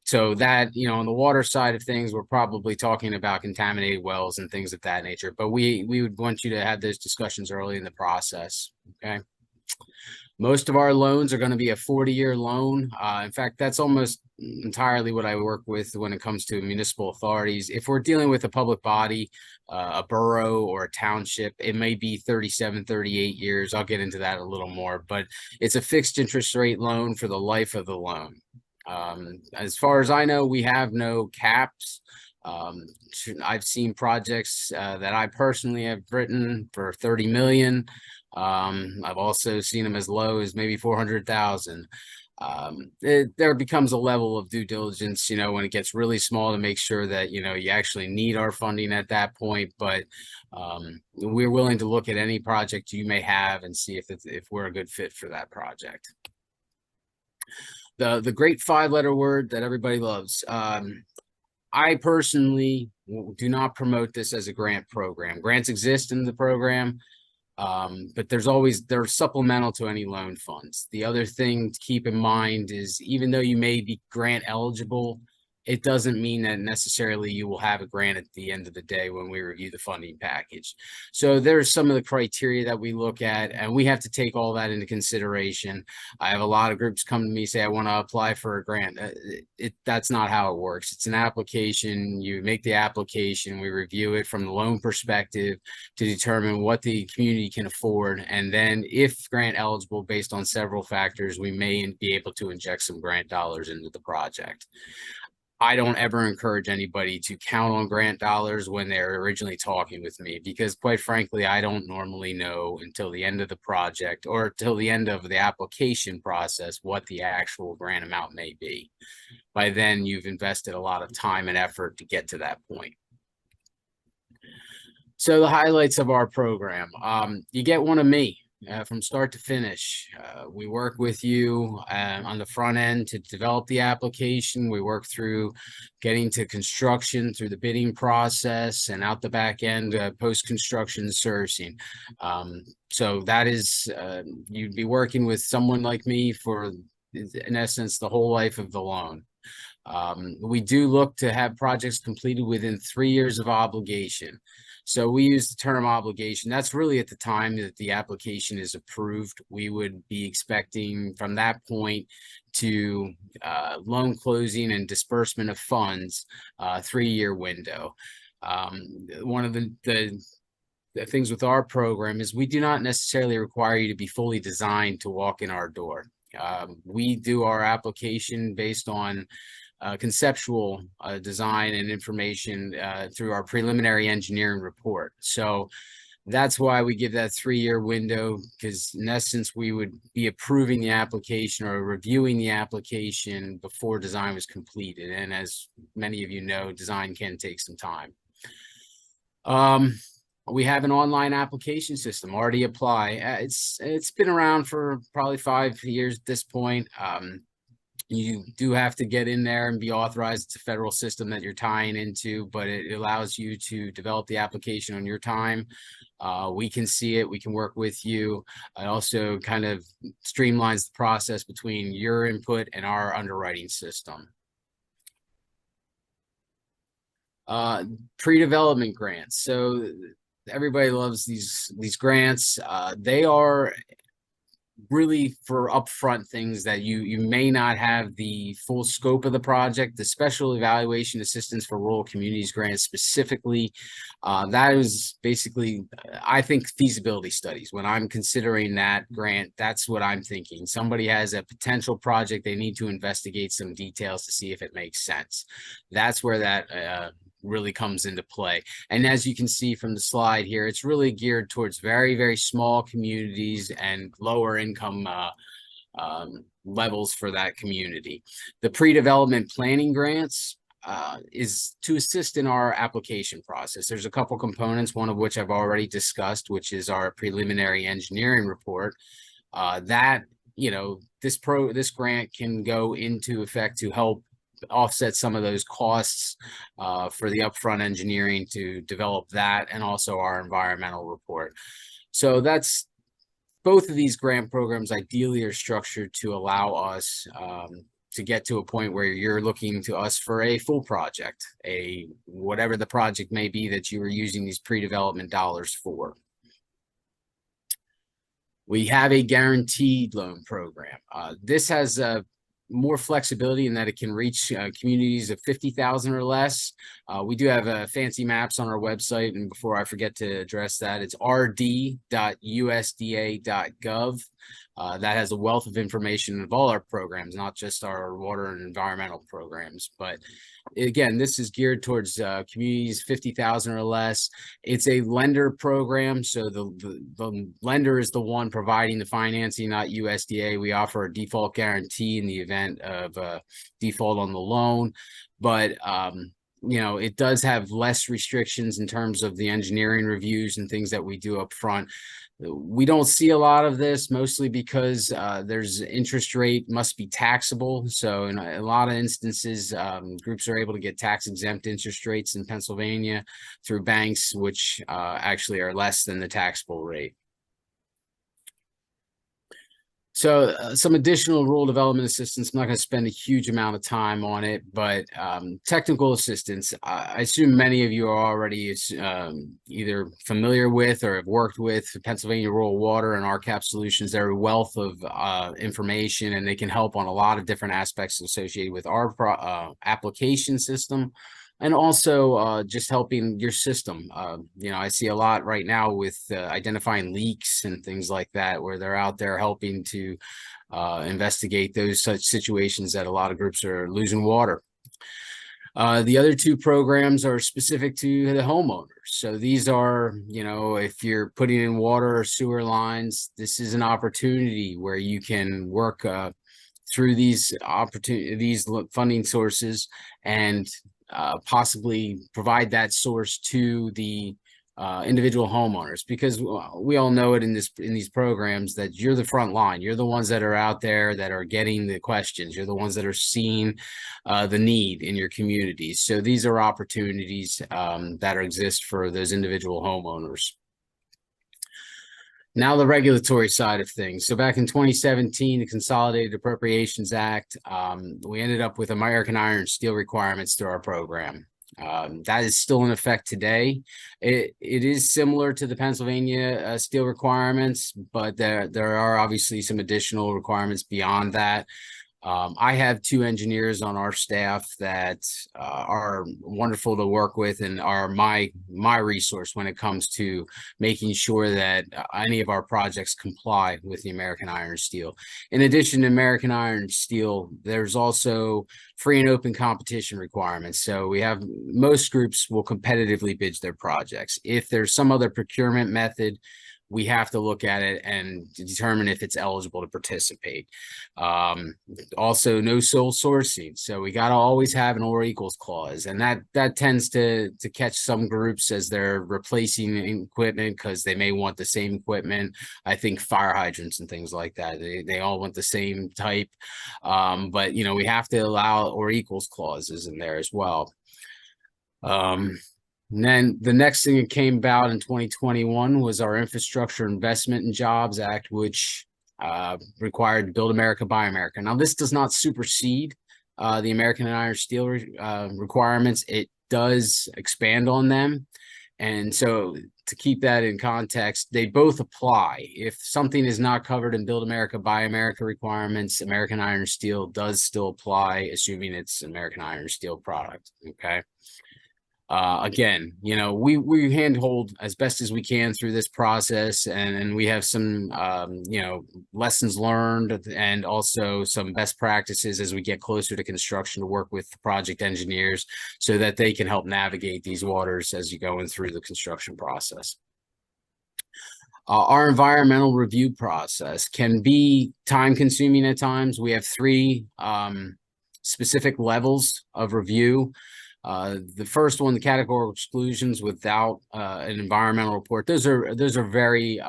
So that, on the water side of things, we're probably talking about contaminated wells and things of that nature. But we would want you to have those discussions early in the process, okay? Most of our loans are going to be a 40-year loan. In fact, that's almost entirely what I work with when it comes to municipal authorities. If we're dealing with a public body, a borough or a township, it may be 37, 38 years. I'll get into that a little more, but it's a fixed interest rate loan for the life of the loan. As far as I know, we have no caps. I've seen projects that I personally have written for 30 million. I've also seen them as low as maybe 400,000. There becomes a level of due diligence, when it gets really small, to make sure that, you actually need our funding at that point. But we're willing to look at any project you may have and see if we're a good fit for that project. The great 5-letter word that everybody loves. I personally do not promote this as a grant program. Grants exist in the program, but they're supplemental to any loan funds. The other thing to keep in mind is, even though you may be grant eligible, it doesn't mean that necessarily you will have a grant at the end of the day when we review the funding package. So there's some of the criteria that we look at, and we have to take all that into consideration. I have a lot of groups come to me, say, I want to apply for a grant. That's not how it works. It's an application. You make the application, we review it from the loan perspective to determine what the community can afford. And then if grant eligible, based on several factors, we may be able to inject some grant dollars into the project. I don't ever encourage anybody to count on grant dollars when they're originally talking with me, because quite frankly, I don't normally know until the end of the project or till the end of the application process what the actual grant amount may be. By then, you've invested a lot of time and effort to get to that point. So the highlights of our program, you get one of me. From start to finish. We work with you on the front end to develop the application. We work through getting to construction through the bidding process, and out the back end, post-construction servicing. So that is, you'd be working with someone like me for, in essence, the whole life of the loan. We do look to have projects completed within 3 years of obligation. So we use the term obligation. That's really at the time that the application is approved. We would be expecting from that point to loan closing and disbursement of funds, 3-year window. One of the things with our program is we do not necessarily require you to be fully designed to walk in our door. We do our application based on conceptual design and information through our preliminary engineering report. So that's why we give that 3-year window, because in essence, we would be approving the application or reviewing the application before design was completed. And as many of you know, design can take some time. We have an online application system, Already Apply. It's been around for probably 5 years at this point. You do have to get in there and be authorized. It's a federal system that you're tying into, but it allows you to develop the application on your time. We can see it, we can work with you. It also kind of streamlines the process between your input and our underwriting system. Pre-development grants. So everybody loves these grants. They are really for upfront things that you may not have the full scope of the project. The Special Evaluation Assistance for Rural Communities grant specifically, that is basically, I think, feasibility studies. When I'm considering that grant, that's what I'm thinking. Somebody has a potential project, they need to investigate some details to see if it makes sense. That's where that really comes into play. And as you can see from the slide here, it's really geared towards very, very small communities and lower income levels for that community. The pre-development planning grants is to assist in our application process. There's a couple components, one of which I've already discussed, which is our preliminary engineering report. That, you know, this grant can go into effect to help offset some of those costs for the upfront engineering to develop that, and also our environmental report. So that's, both of these grant programs ideally are structured to allow us to get to a point where you're looking to us for a full project, whatever the project may be that you are using these pre-development dollars for. We have a guaranteed loan program. This has more flexibility in that it can reach communities of 50,000 or less. We do have fancy maps on our website, and before I forget to address that, it's rd.usda.gov. That has a wealth of information of all our programs, not just our water and environmental programs. But again, this is geared towards communities 50,000 or less. It's a lender program, so the lender is the one providing the financing, not USDA. We offer a default guarantee in the event of default on the loan, but you know, it does have less restrictions in terms of the engineering reviews and things that we do up front. We don't see a lot of this, mostly because there's interest rate must be taxable. So in a lot of instances, groups are able to get tax exempt interest rates in Pennsylvania through banks, which actually are less than the taxable rate. So some additional rural development assistance. I'm not going to spend a huge amount of time on it, but technical assistance. I assume many of you are already either familiar with or have worked with Pennsylvania Rural Water and RCAP Solutions. They're a wealth of information, and they can help on a lot of different aspects associated with our application system. And also just helping your system. You know, I see a lot right now with identifying leaks and things like that, where they're out there helping to investigate those such situations that a lot of groups are losing water. The other two programs are specific to the homeowners. So these are, you know, if you're putting in water or sewer lines, this is an opportunity where you can work through these funding sources and possibly provide that source to the individual homeowners, because we all know it in these programs that you're the front line. You're the ones that are out there that are getting the questions. You're the ones that are seeing the need in your communities. So these are opportunities that exist for those individual homeowners. Now the regulatory side of things. So back in 2017, the Consolidated Appropriations Act, we ended up with American iron and steel requirements to our program. That is still in effect today. It is similar to the Pennsylvania steel requirements, but there are obviously some additional requirements beyond that. I have 2 engineers on our staff that are wonderful to work with and are my resource when it comes to making sure that any of our projects comply with the American Iron and Steel. In addition to American Iron and Steel, there's also free and open competition requirements. So we have most groups will competitively bid their projects. If there's some other procurement method, we have to look at it and determine if it's eligible to participate. Also, no sole sourcing. So we got to always have an or equals clause. And that tends to catch some groups as they're replacing equipment because they may want the same equipment. I think fire hydrants and things like that, they all want the same type. But, you know, we have to allow or equals clauses in there as well. And then the next thing that came about in 2021 was our Infrastructure Investment and Jobs Act, which required Build America, Buy America. Now, this does not supersede the American Iron and Steel requirements. It does expand on them. And so to keep that in context, they both apply. If something is not covered in Build America, Buy America requirements, American Iron and Steel does still apply, assuming it's American Iron and Steel product, okay? Again, you know, we handhold as best as we can through this process, and we have some, you know, lessons learned and also some best practices as we get closer to construction to work with the project engineers so that they can help navigate these waters as you go in through the construction process. Our environmental review process can be time consuming at times. We have 3 specific levels of review. The first one, the categorical exclusions without an environmental report, those are very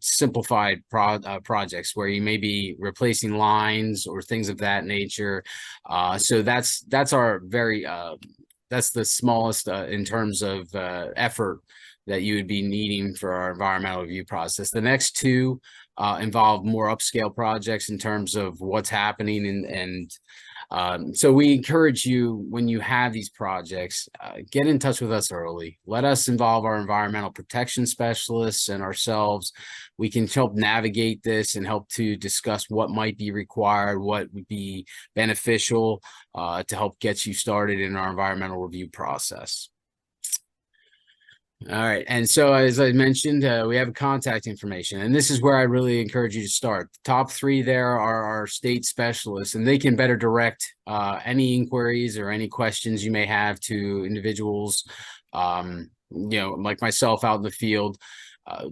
simplified projects where you may be replacing lines or things of that nature. So that's our very that's the smallest in terms of effort that you would be needing for our environmental review process. The next 2 involve more upscale projects in terms of what's happening and so we encourage you, when you have these projects, get in touch with us early. Let us involve our environmental protection specialists and ourselves. We can help navigate this and help to discuss what might be required, what would be beneficial to help get you started in our environmental review process. All right. And so, as I mentioned, we have contact information, and this is where I really encourage you to start. The top 3 there are our state specialists, and they can better direct any inquiries or any questions you may have to individuals, you know, like myself out in the field,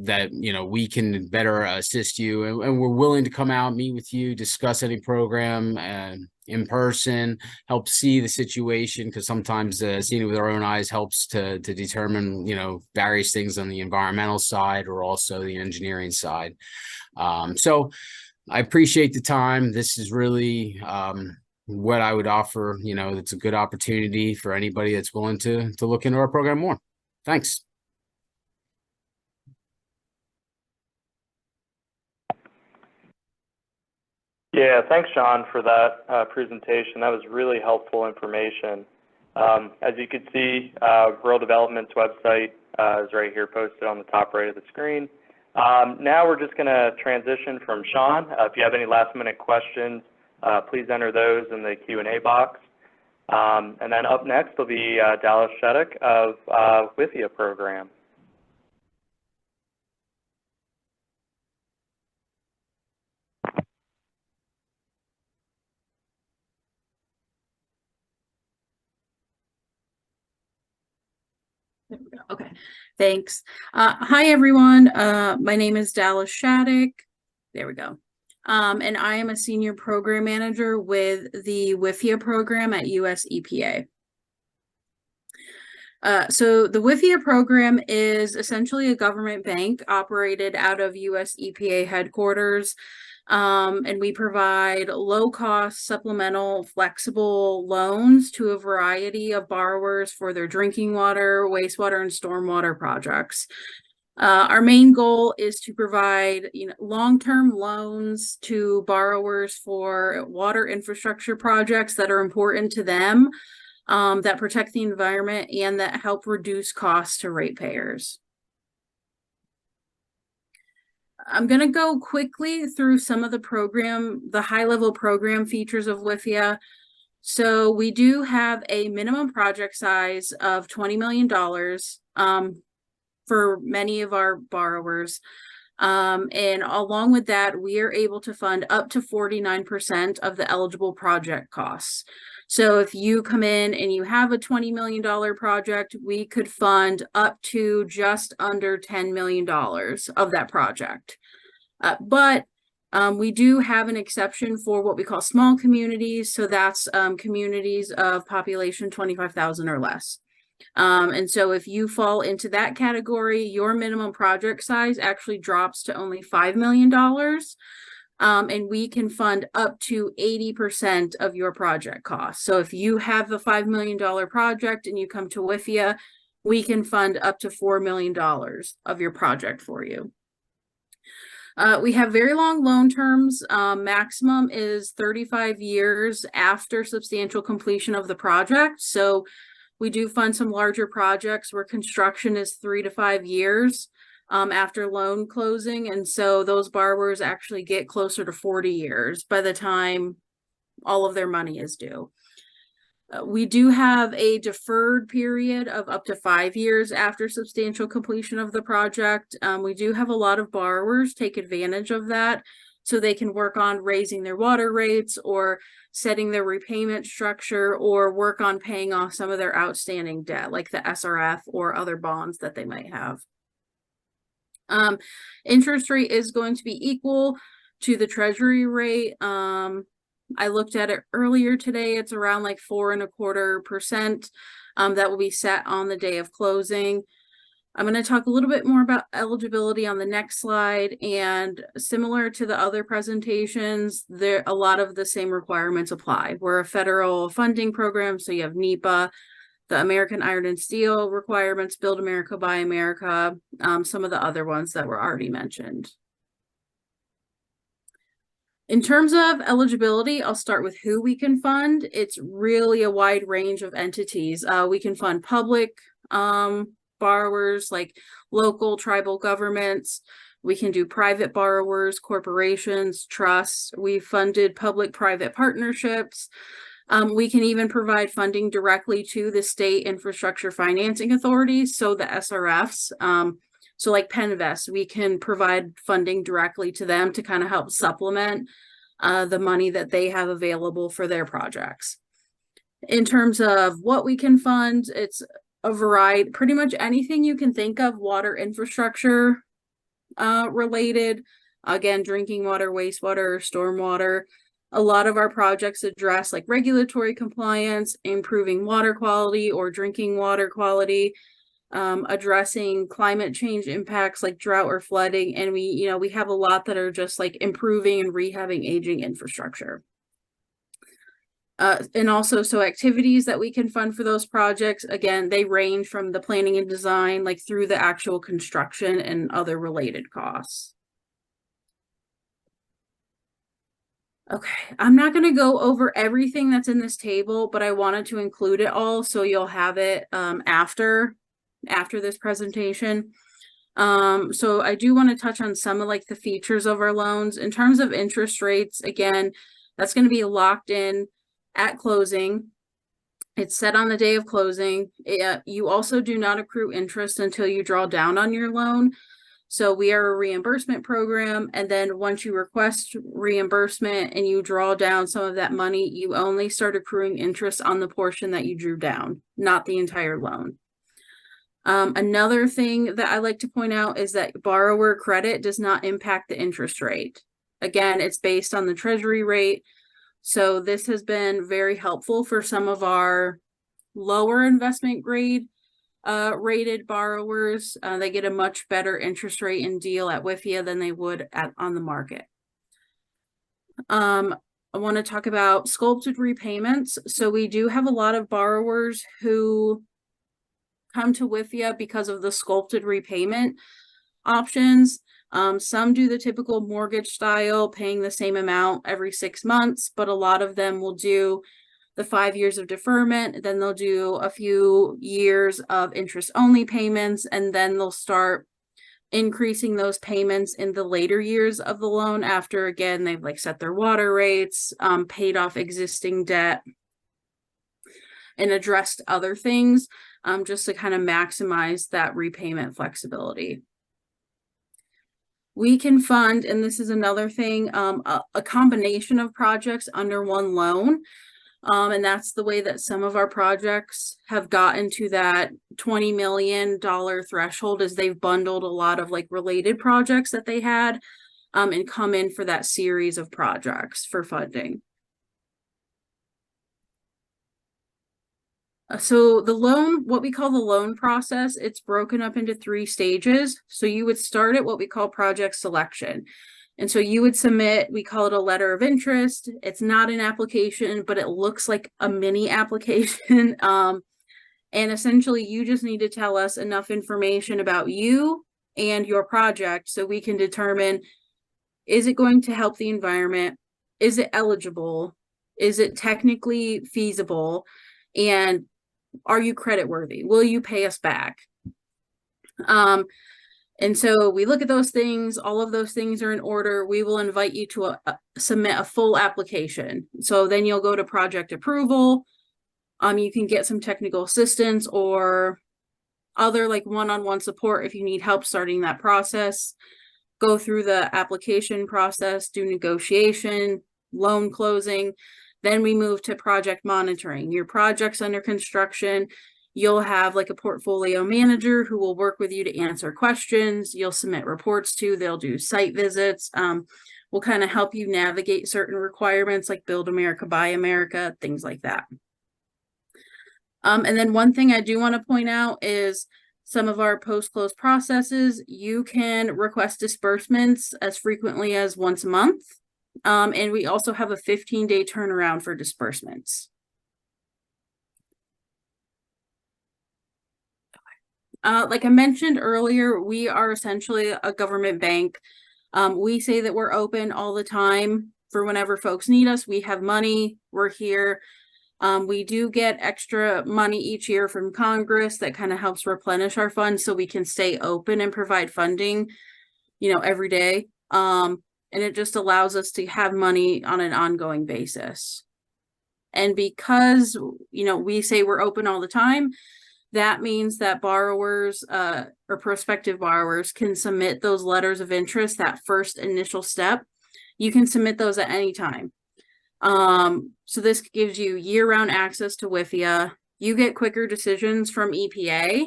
that, you know, we can better assist you. And we're willing to come out, meet with you, discuss any program in person, help see the situation, because sometimes seeing it with our own eyes helps to determine, you know, various things on the environmental side or also the engineering side. So I appreciate the time. This is really what I would offer. You know, it's a good opportunity for anybody that's willing to look into our program more. Thanks. Yeah, thanks, Sean, for that presentation. That was really helpful information. As you can see, Rural Development's website is right here posted on the top right of the screen. Now we're just going to transition from Sean. If you have any last-minute questions, please enter those in the Q&A box. And then up next will be Dallas Sheddick of WIFIA Program. There we go. Okay, thanks. Hi, everyone. My name is Dallas Shaddick. There we go. And I am a senior program manager with the WIFIA program at US EPA. So the WIFIA program is essentially a government bank operated out of US EPA headquarters. And we provide low-cost, supplemental, flexible loans to a variety of borrowers for their drinking water, wastewater, and stormwater projects. Our main goal is to provide, long-term loans to borrowers for water infrastructure projects that are important to them, that protect the environment, and that help reduce costs to ratepayers. I'm going to go quickly through some of the high-level program features of WIFIA. So we do have a minimum project size of $20 million for many of our borrowers. And along with that, we are able to fund up to 49% of the eligible project costs. So if you come in and you have a $20 million project, we could fund up to just under $10 million of that project. But we do have an exception for what we call small communities. So that's communities of population 25,000 or less. And so if you fall into that category, your minimum project size actually drops to only $5 million. And we can fund up to 80% of your project costs. So if you have a $5 million project and you come to WIFIA, we can fund up to $4 million of your project for you. We have very long loan terms. Maximum is 35 years after substantial completion of the project. So we do fund some larger projects where construction is 3 to 5 years after loan closing. And so those borrowers actually get closer to 40 years by the time all of their money is due. We do have a deferred period of up to 5 years after substantial completion of the project. We do have a lot of borrowers take advantage of that so they can work on raising their water rates or setting their repayment structure or work on paying off some of their outstanding debt like the SRF or other bonds that they might have. Interest rate is going to be equal to the treasury rate. I looked at it earlier today. It's around like 4.25%. That will be set on the day of closing. I'm going to talk a little bit more about eligibility on the next slide, and similar to the other presentations, a lot of the same requirements apply. We're a federal funding program, so you have NEPA, the American Iron and Steel requirements, Build America, Buy America, some of the other ones that were already mentioned. In terms of eligibility, I'll start with who we can fund. It's really a wide range of entities. We can fund public borrowers like local tribal governments. We can do private borrowers, corporations, trusts. We've funded public-private partnerships. We can even provide funding directly to the state infrastructure financing authorities, so the SRFs. So like PENNVEST, we can provide funding directly to them to kind of help supplement the money that they have available for their projects. In terms of what we can fund, it's a variety, pretty much anything you can think of water infrastructure related. Again, drinking water, wastewater, stormwater. A lot of our projects address like regulatory compliance, improving water quality or drinking water quality, addressing climate change impacts like drought or flooding. And we have a lot that are just like improving and rehabbing aging infrastructure. And also, so activities that we can fund for those projects, again, they range from the planning and design, like through the actual construction and other related costs. Okay, I'm not going to go over everything that's in this table, but I wanted to include it all so you'll have it after this presentation. So I do want to touch on some of like the features of our loans. In terms of interest rates, again, that's going to be locked in at closing. It's set on the day of closing. You also do not accrue interest until you draw down on your loan. So we are a reimbursement program, and then once you request reimbursement and you draw down some of that money, you only start accruing interest on the portion that you drew down, not the entire loan. Another thing that I like to point out is that borrower credit does not impact the interest rate. Again, it's based on the treasury rate. So this has been very helpful for some of our lower investment grade rated borrowers. They get a much better interest rate and deal at WIFIA than they would on the market. I want to talk about sculpted repayments. So we do have a lot of borrowers who come to WIFIA because of the sculpted repayment options. Some do the typical mortgage style, paying the same amount every 6 months, but a lot of them will do the 5 years of deferment, then they'll do a few years of interest only payments, and then they'll start increasing those payments in the later years of the loan after, again, they've like set their water rates, paid off existing debt, and addressed other things, just to kind of maximize that repayment flexibility. We can fund, and this is another thing, a combination of projects under one loan. And that's the way that some of our projects have gotten to that $20 million threshold, is they've bundled a lot of like related projects that they had, and come in for that series of projects for funding. So the loan, what we call the loan process, it's broken up into 3 stages. So you would start at what we call project selection. And so you would submit, we call it a letter of interest. It's not an application, but it looks like a mini application. And essentially you just need to tell us enough information about you and your project so we can determine, is it going to help the environment? Is it eligible? Is it technically feasible? And are you credit worthy? Will you pay us back? And so we look at those things, all of those things are in order. We will invite you to submit a full application. So then you'll go to project approval. You can get some technical assistance or other like one-on-one support if you need help starting that process. Go through the application process, do negotiation, loan closing. Then we move to project monitoring. Your project's under construction. You'll have like a portfolio manager who will work with you to answer questions. You'll submit reports to, they'll do site visits. We'll kind of help you navigate certain requirements like Build America, Buy America, things like that. And then one thing I do want to point out is some of our post-close processes, you can request disbursements as frequently as once a month. And we also have a 15-day turnaround for disbursements. Like I mentioned earlier, we are essentially a government bank. We say that we're open all the time for whenever folks need us. We have money, we're here. We do get extra money each year from Congress that kind of helps replenish our funds so we can stay open and provide funding, every day. And it just allows us to have money on an ongoing basis. And because, we say we're open all the time, that means that borrowers or prospective borrowers can submit those letters of interest, that first initial step. You can submit those at any time. So this gives you year-round access to WIFIA. You get quicker decisions from EPA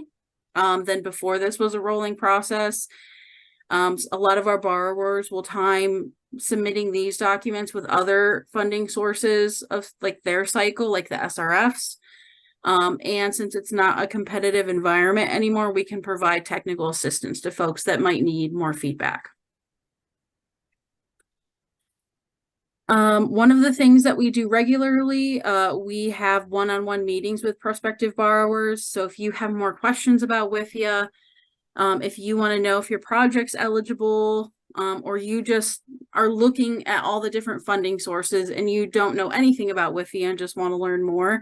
than before this was a rolling process. A lot of our borrowers will time submitting these documents with other funding sources of like their cycle, like the SRFs. And since it's not a competitive environment anymore, we can provide technical assistance to folks that might need more feedback. One of the things that we do regularly, we have one-on-one meetings with prospective borrowers. So if you have more questions about WIFIA, if you want to know if your project's eligible, or you just are looking at all the different funding sources and you don't know anything about WIFIA and just want to learn more,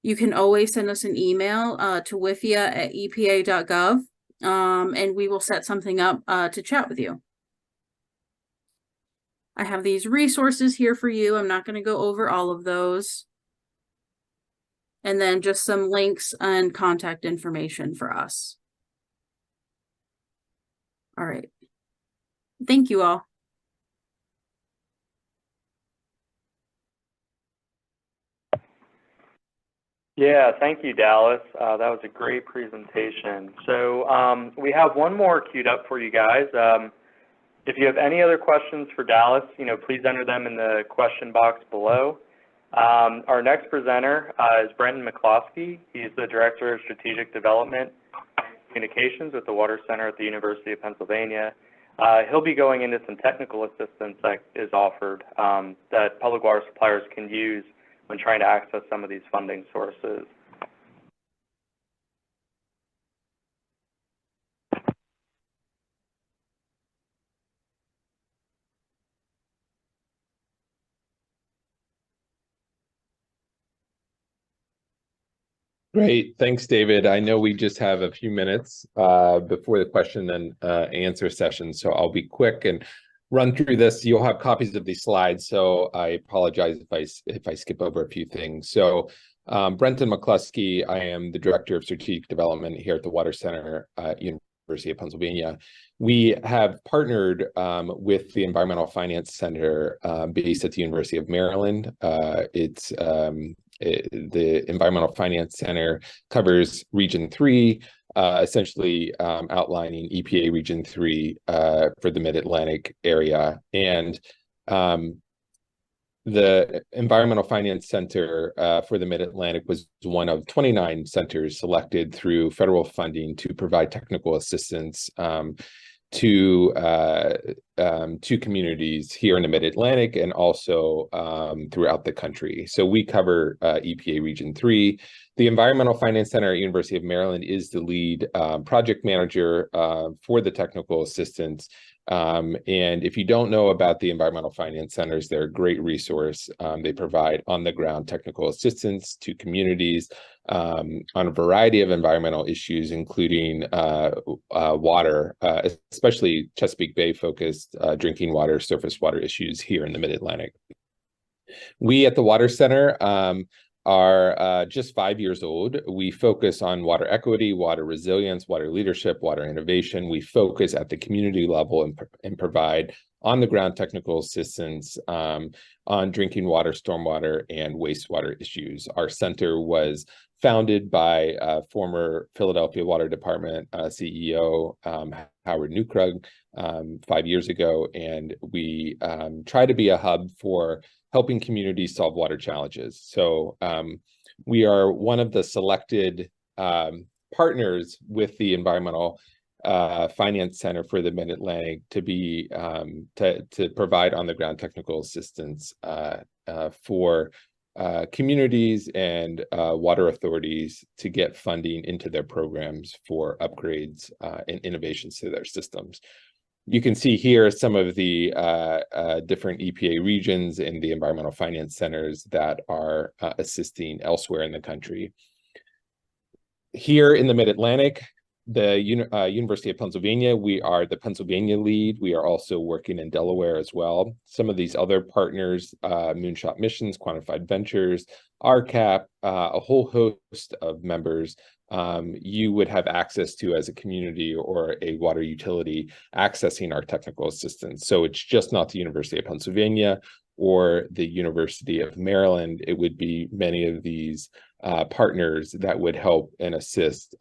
you can always send us an email to wifia@epa.gov, and we will set something up to chat with you. I have these resources here for you. I'm not going to go over all of those. And then just some links and contact information for us. All right. Thank you all. Yeah, thank you, Dallas. That was a great presentation. So we have one more queued up for you guys. If you have any other questions for Dallas, please enter them in the question box below. Our next presenter is Brendan McCloskey. He's the Director of Strategic Development and Communications at the Water Center at the University of Pennsylvania. He'll be going into some technical assistance that is offered that public water suppliers can use when trying to access some of these funding sources. Great. Thanks, David. I know we just have a few minutes before the question and answer session, so I'll be quick and run through this. You'll have copies of these slides, so I apologize if I skip over a few things. So Brenton McCluskey, I am the Director of Strategic Development here at the Water Center at University of Pennsylvania. We have partnered with the Environmental Finance Center based at the University of Maryland. The Environmental Finance Center covers Region 3, essentially outlining EPA Region 3 for the Mid-Atlantic area. And the Environmental Finance Center for the Mid-Atlantic was one of 29 centers selected through federal funding to provide technical assistance to communities here in the Mid-Atlantic and also throughout the country. So we cover EPA Region 3. The Environmental Finance Center at University of Maryland is the lead project manager for the technical assistance. And if you don't know about the Environmental Finance Centers, they're a great resource. They provide on-the-ground technical assistance to communities on a variety of environmental issues, including water, especially Chesapeake Bay focused drinking water, surface water issues here in the Mid-Atlantic. We at the Water Center are just 5 years old. We focus on water equity, water resilience, water leadership, water innovation. We focus at the community level and provide on-the-ground technical assistance on drinking water, stormwater, and wastewater issues. Our center was founded by former Philadelphia Water Department CEO Howard Newkrug 5 years ago, and we try to be a hub for helping communities solve water challenges. So we are one of the selected partners with the Environmental Finance Center for the Mid-Atlantic to be to provide on-the-ground technical assistance for communities and water authorities to get funding into their programs for upgrades and innovations to their systems. You can see here some of the different EPA regions and the environmental finance centers that are assisting elsewhere in the country. Here in the Mid-Atlantic, the University of Pennsylvania, we are the Pennsylvania lead. We are also working in Delaware as well. Some of these other partners, Moonshot Missions, Quantified Ventures, RCAP, a whole host of members you would have access to as a community or a water utility accessing our technical assistance. So it's just not the University of Pennsylvania or the University of Maryland. It would be many of these partners that would help and assist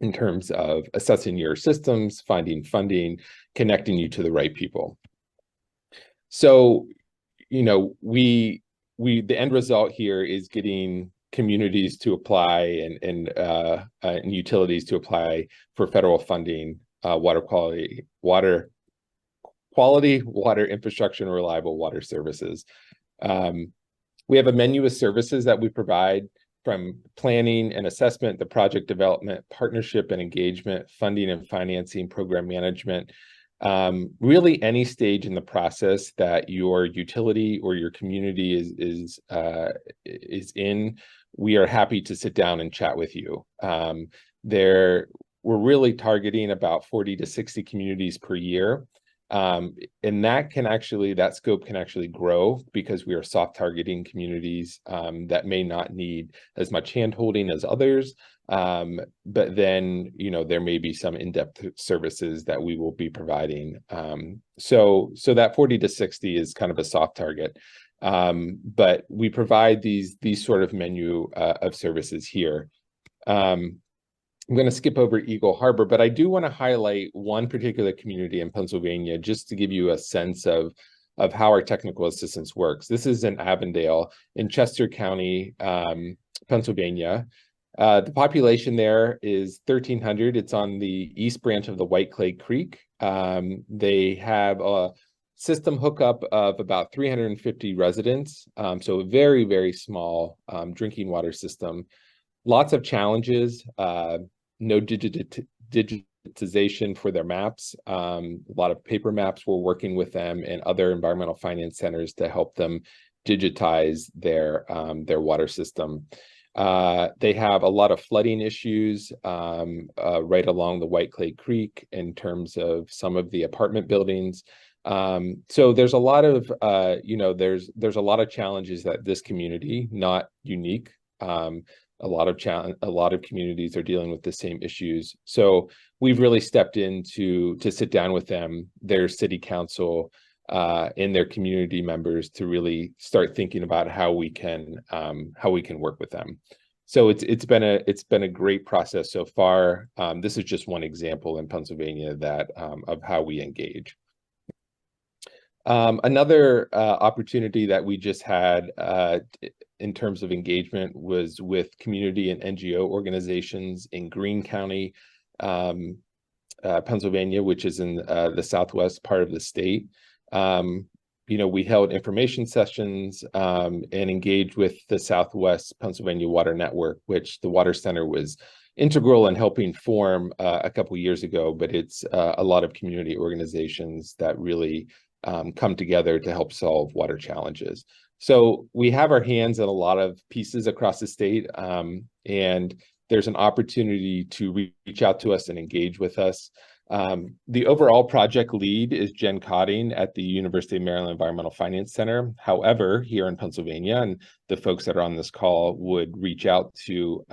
in terms of assessing your systems, finding funding, connecting you to the right people. So, you know, the end result here is getting communities to apply and utilities to apply for federal funding, water infrastructure, and reliable water services. We have a menu of services that we provide, from planning and assessment, the project development, partnership and engagement, funding and financing, program management. Really any stage in the process that your utility or your community is in, we are happy to sit down and chat with you. We're really targeting about 40 to 60 communities per year. And that scope can actually grow because we are soft targeting communities that may not need as much hand-holding as others. But then, you know, there may be some in-depth services that we will be providing. So that 40 to 60 is kind of a soft target. But we provide these sort of menu of services here. I'm going to skip over Eagle Harbor, but I do want to highlight one particular community in Pennsylvania just to give you a sense of how our technical assistance works. This is in Avondale in Chester County, Pennsylvania. The population there is 1,300. It's on the east branch of the White Clay Creek. They have a system hookup of about 350 residents, so a very, very small drinking water system. Lots of challenges, no digitization for their maps, a lot of paper maps. We're working with them and other environmental finance centers to help them digitize their water system. They have a lot of flooding issues right along the White Clay Creek in terms of some of the apartment buildings. So there's a lot of, there's a lot of challenges that this community, not unique, a lot of communities are dealing with the same issues. So we've really stepped in to sit down with them, their city council, and their community members to really start thinking about how we can work with them. So it's been a great process so far. This is just one example in Pennsylvania that of how we engage. Another opportunity that we just had in terms of engagement was with community and NGO organizations in Greene County, Pennsylvania, which is in the southwest part of the state. We held information sessions and engaged with the Southwest Pennsylvania Water Network, which the Water Center was integral in helping form a couple years ago, but it's a lot of community organizations that really come together to help solve water challenges. So we have our hands in a lot of pieces across the state, and there's an opportunity to reach out to us and engage with us. The overall project lead is Jen Cotting at the University of Maryland Environmental Finance Center. However, here in Pennsylvania, and the folks that are on this call would reach out to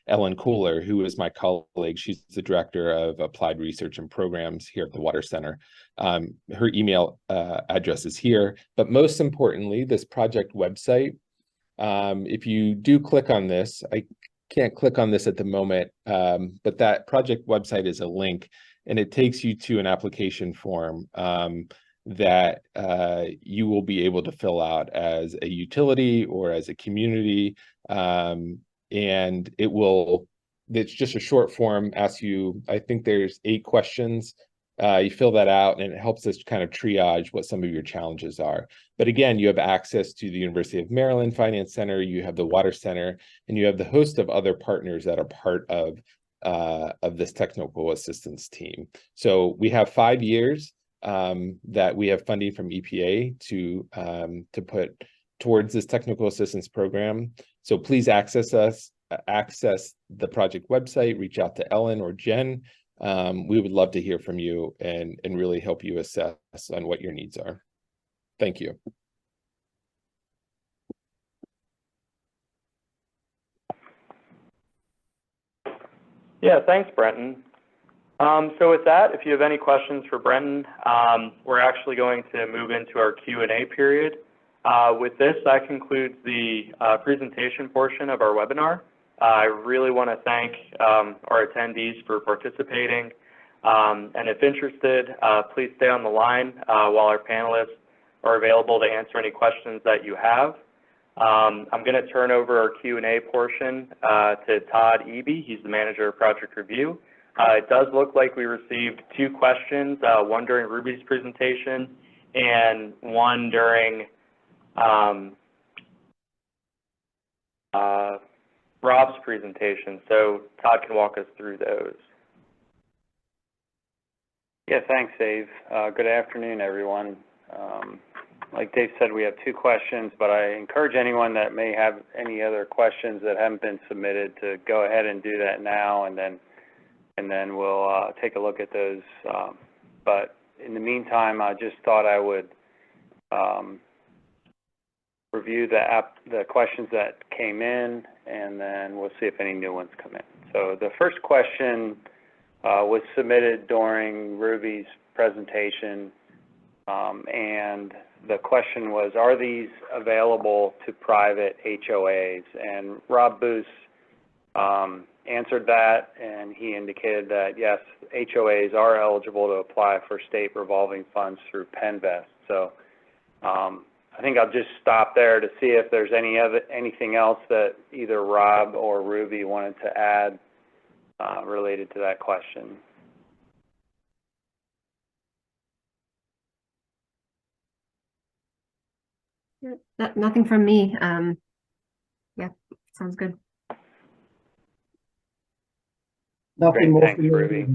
Ellen Kohler, who is my colleague. She's the Director of Applied Research and Programs here at the Water Center. Her email address is here, but most importantly, this project website, if you do click on this, I can't click on this at the moment, but that project website is a link, and it takes you to an application form that you will be able to fill out as a utility or as a community. And it's just a short form, asks you, I think there's 8 questions. You fill that out, and it helps us kind of triage what some of your challenges are. But again, you have access to the University of Maryland Finance Center, you have the Water Center, and you have the host of other partners that are part of this technical assistance team. So we have 5 years that we have funding from EPA to put towards this technical assistance program. So please access the project website, reach out to Ellen or Jen. We would love to hear from you and really help you assess on what your needs are. Thank you. Yeah, thanks, Brenton. So with that, if you have any questions for Brenton, we're actually going to move into our Q&A period. With this, that concludes the presentation portion of our webinar. I really want to thank our attendees for participating. And if interested, please stay on the line while our panelists are available to answer any questions that you have. I'm going to turn over our Q&A portion to Todd Eby. He's the manager of project review. It does look like we received 2 questions, one during Ruby's presentation and one during Rob's presentation. So Todd can walk us through those. Yeah, thanks, Dave. Good afternoon, everyone. Like Dave said, we have 2 questions, but I encourage anyone that may have any other questions that haven't been submitted to go ahead and do that now, and then we'll take a look at those. But in the meantime, I just thought I would review the questions that came in, and then we'll see if any new ones come in. So the first question was submitted during Ruby's presentation, and the question was, are these available to private HOAs? And Rob Boos answered that, and he indicated that, yes, HOAs are eligible to apply for state revolving funds through PENNVEST. So I think I'll just stop there to see if there's anything else that either Rob or Ruby wanted to add related to that question. Nothing from me. Yeah, sounds good. Nothing more. Thanks, Ruby.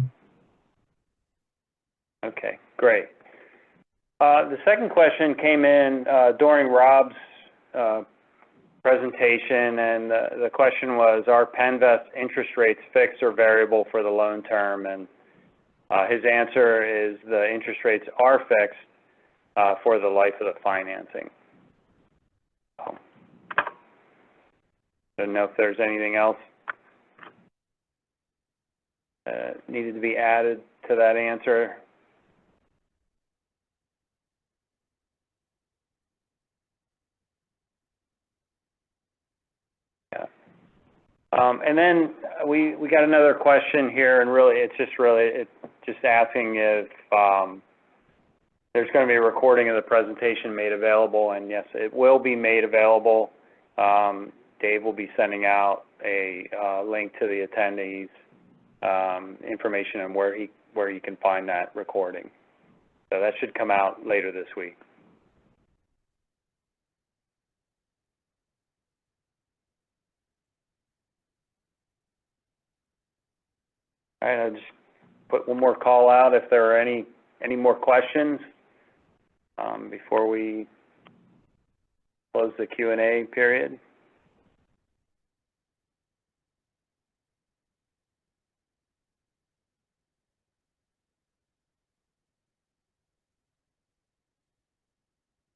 Okay, great. The second question came in during Rob's presentation, and the question was, are PENNVEST interest rates fixed or variable for the loan term? And his answer is the interest rates are fixed for the life of the financing. Don't know if there's anything else needed to be added to that answer. Yeah. And then we got another question here, and really it's just asking if there's going to be a recording of the presentation made available, and yes, it will be made available. Dave will be sending out a link to the attendees, information on where you can find that recording. So that should come out later this week. All right, I'll just put one more call out if there are any more questions before we close the Q&A period.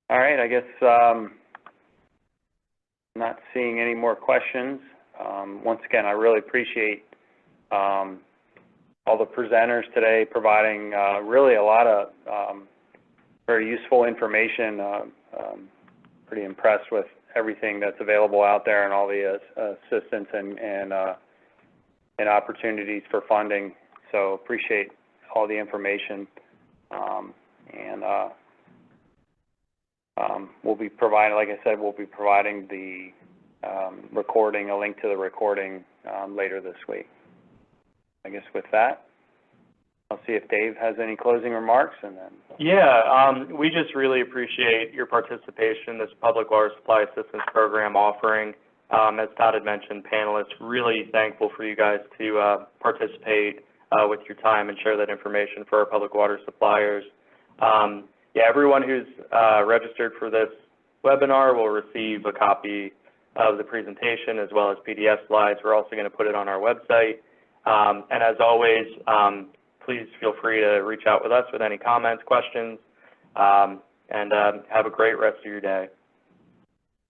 All right, I guess not seeing any more questions. Once again, I really appreciate all the presenters today providing really a lot of very useful information. Pretty impressed with everything that's available out there and all the assistance and opportunities for funding. So appreciate all the information, we'll be providing, like I said, we'll be providing the recording, a link to the recording later this week. I guess with that, I'll see if Dave has any closing remarks, and then. Yeah, we just really appreciate your participation in this Public Water Supply Assistance Program offering. As Todd had mentioned, panelists, really thankful for you guys to participate with your time and share that information for our public water suppliers. Yeah, everyone who's registered for this webinar will receive a copy of the presentation as well as PDF slides. We're also going to put it on our website. And as always, please feel free to reach out with us with any comments, questions, and have a great rest of your day.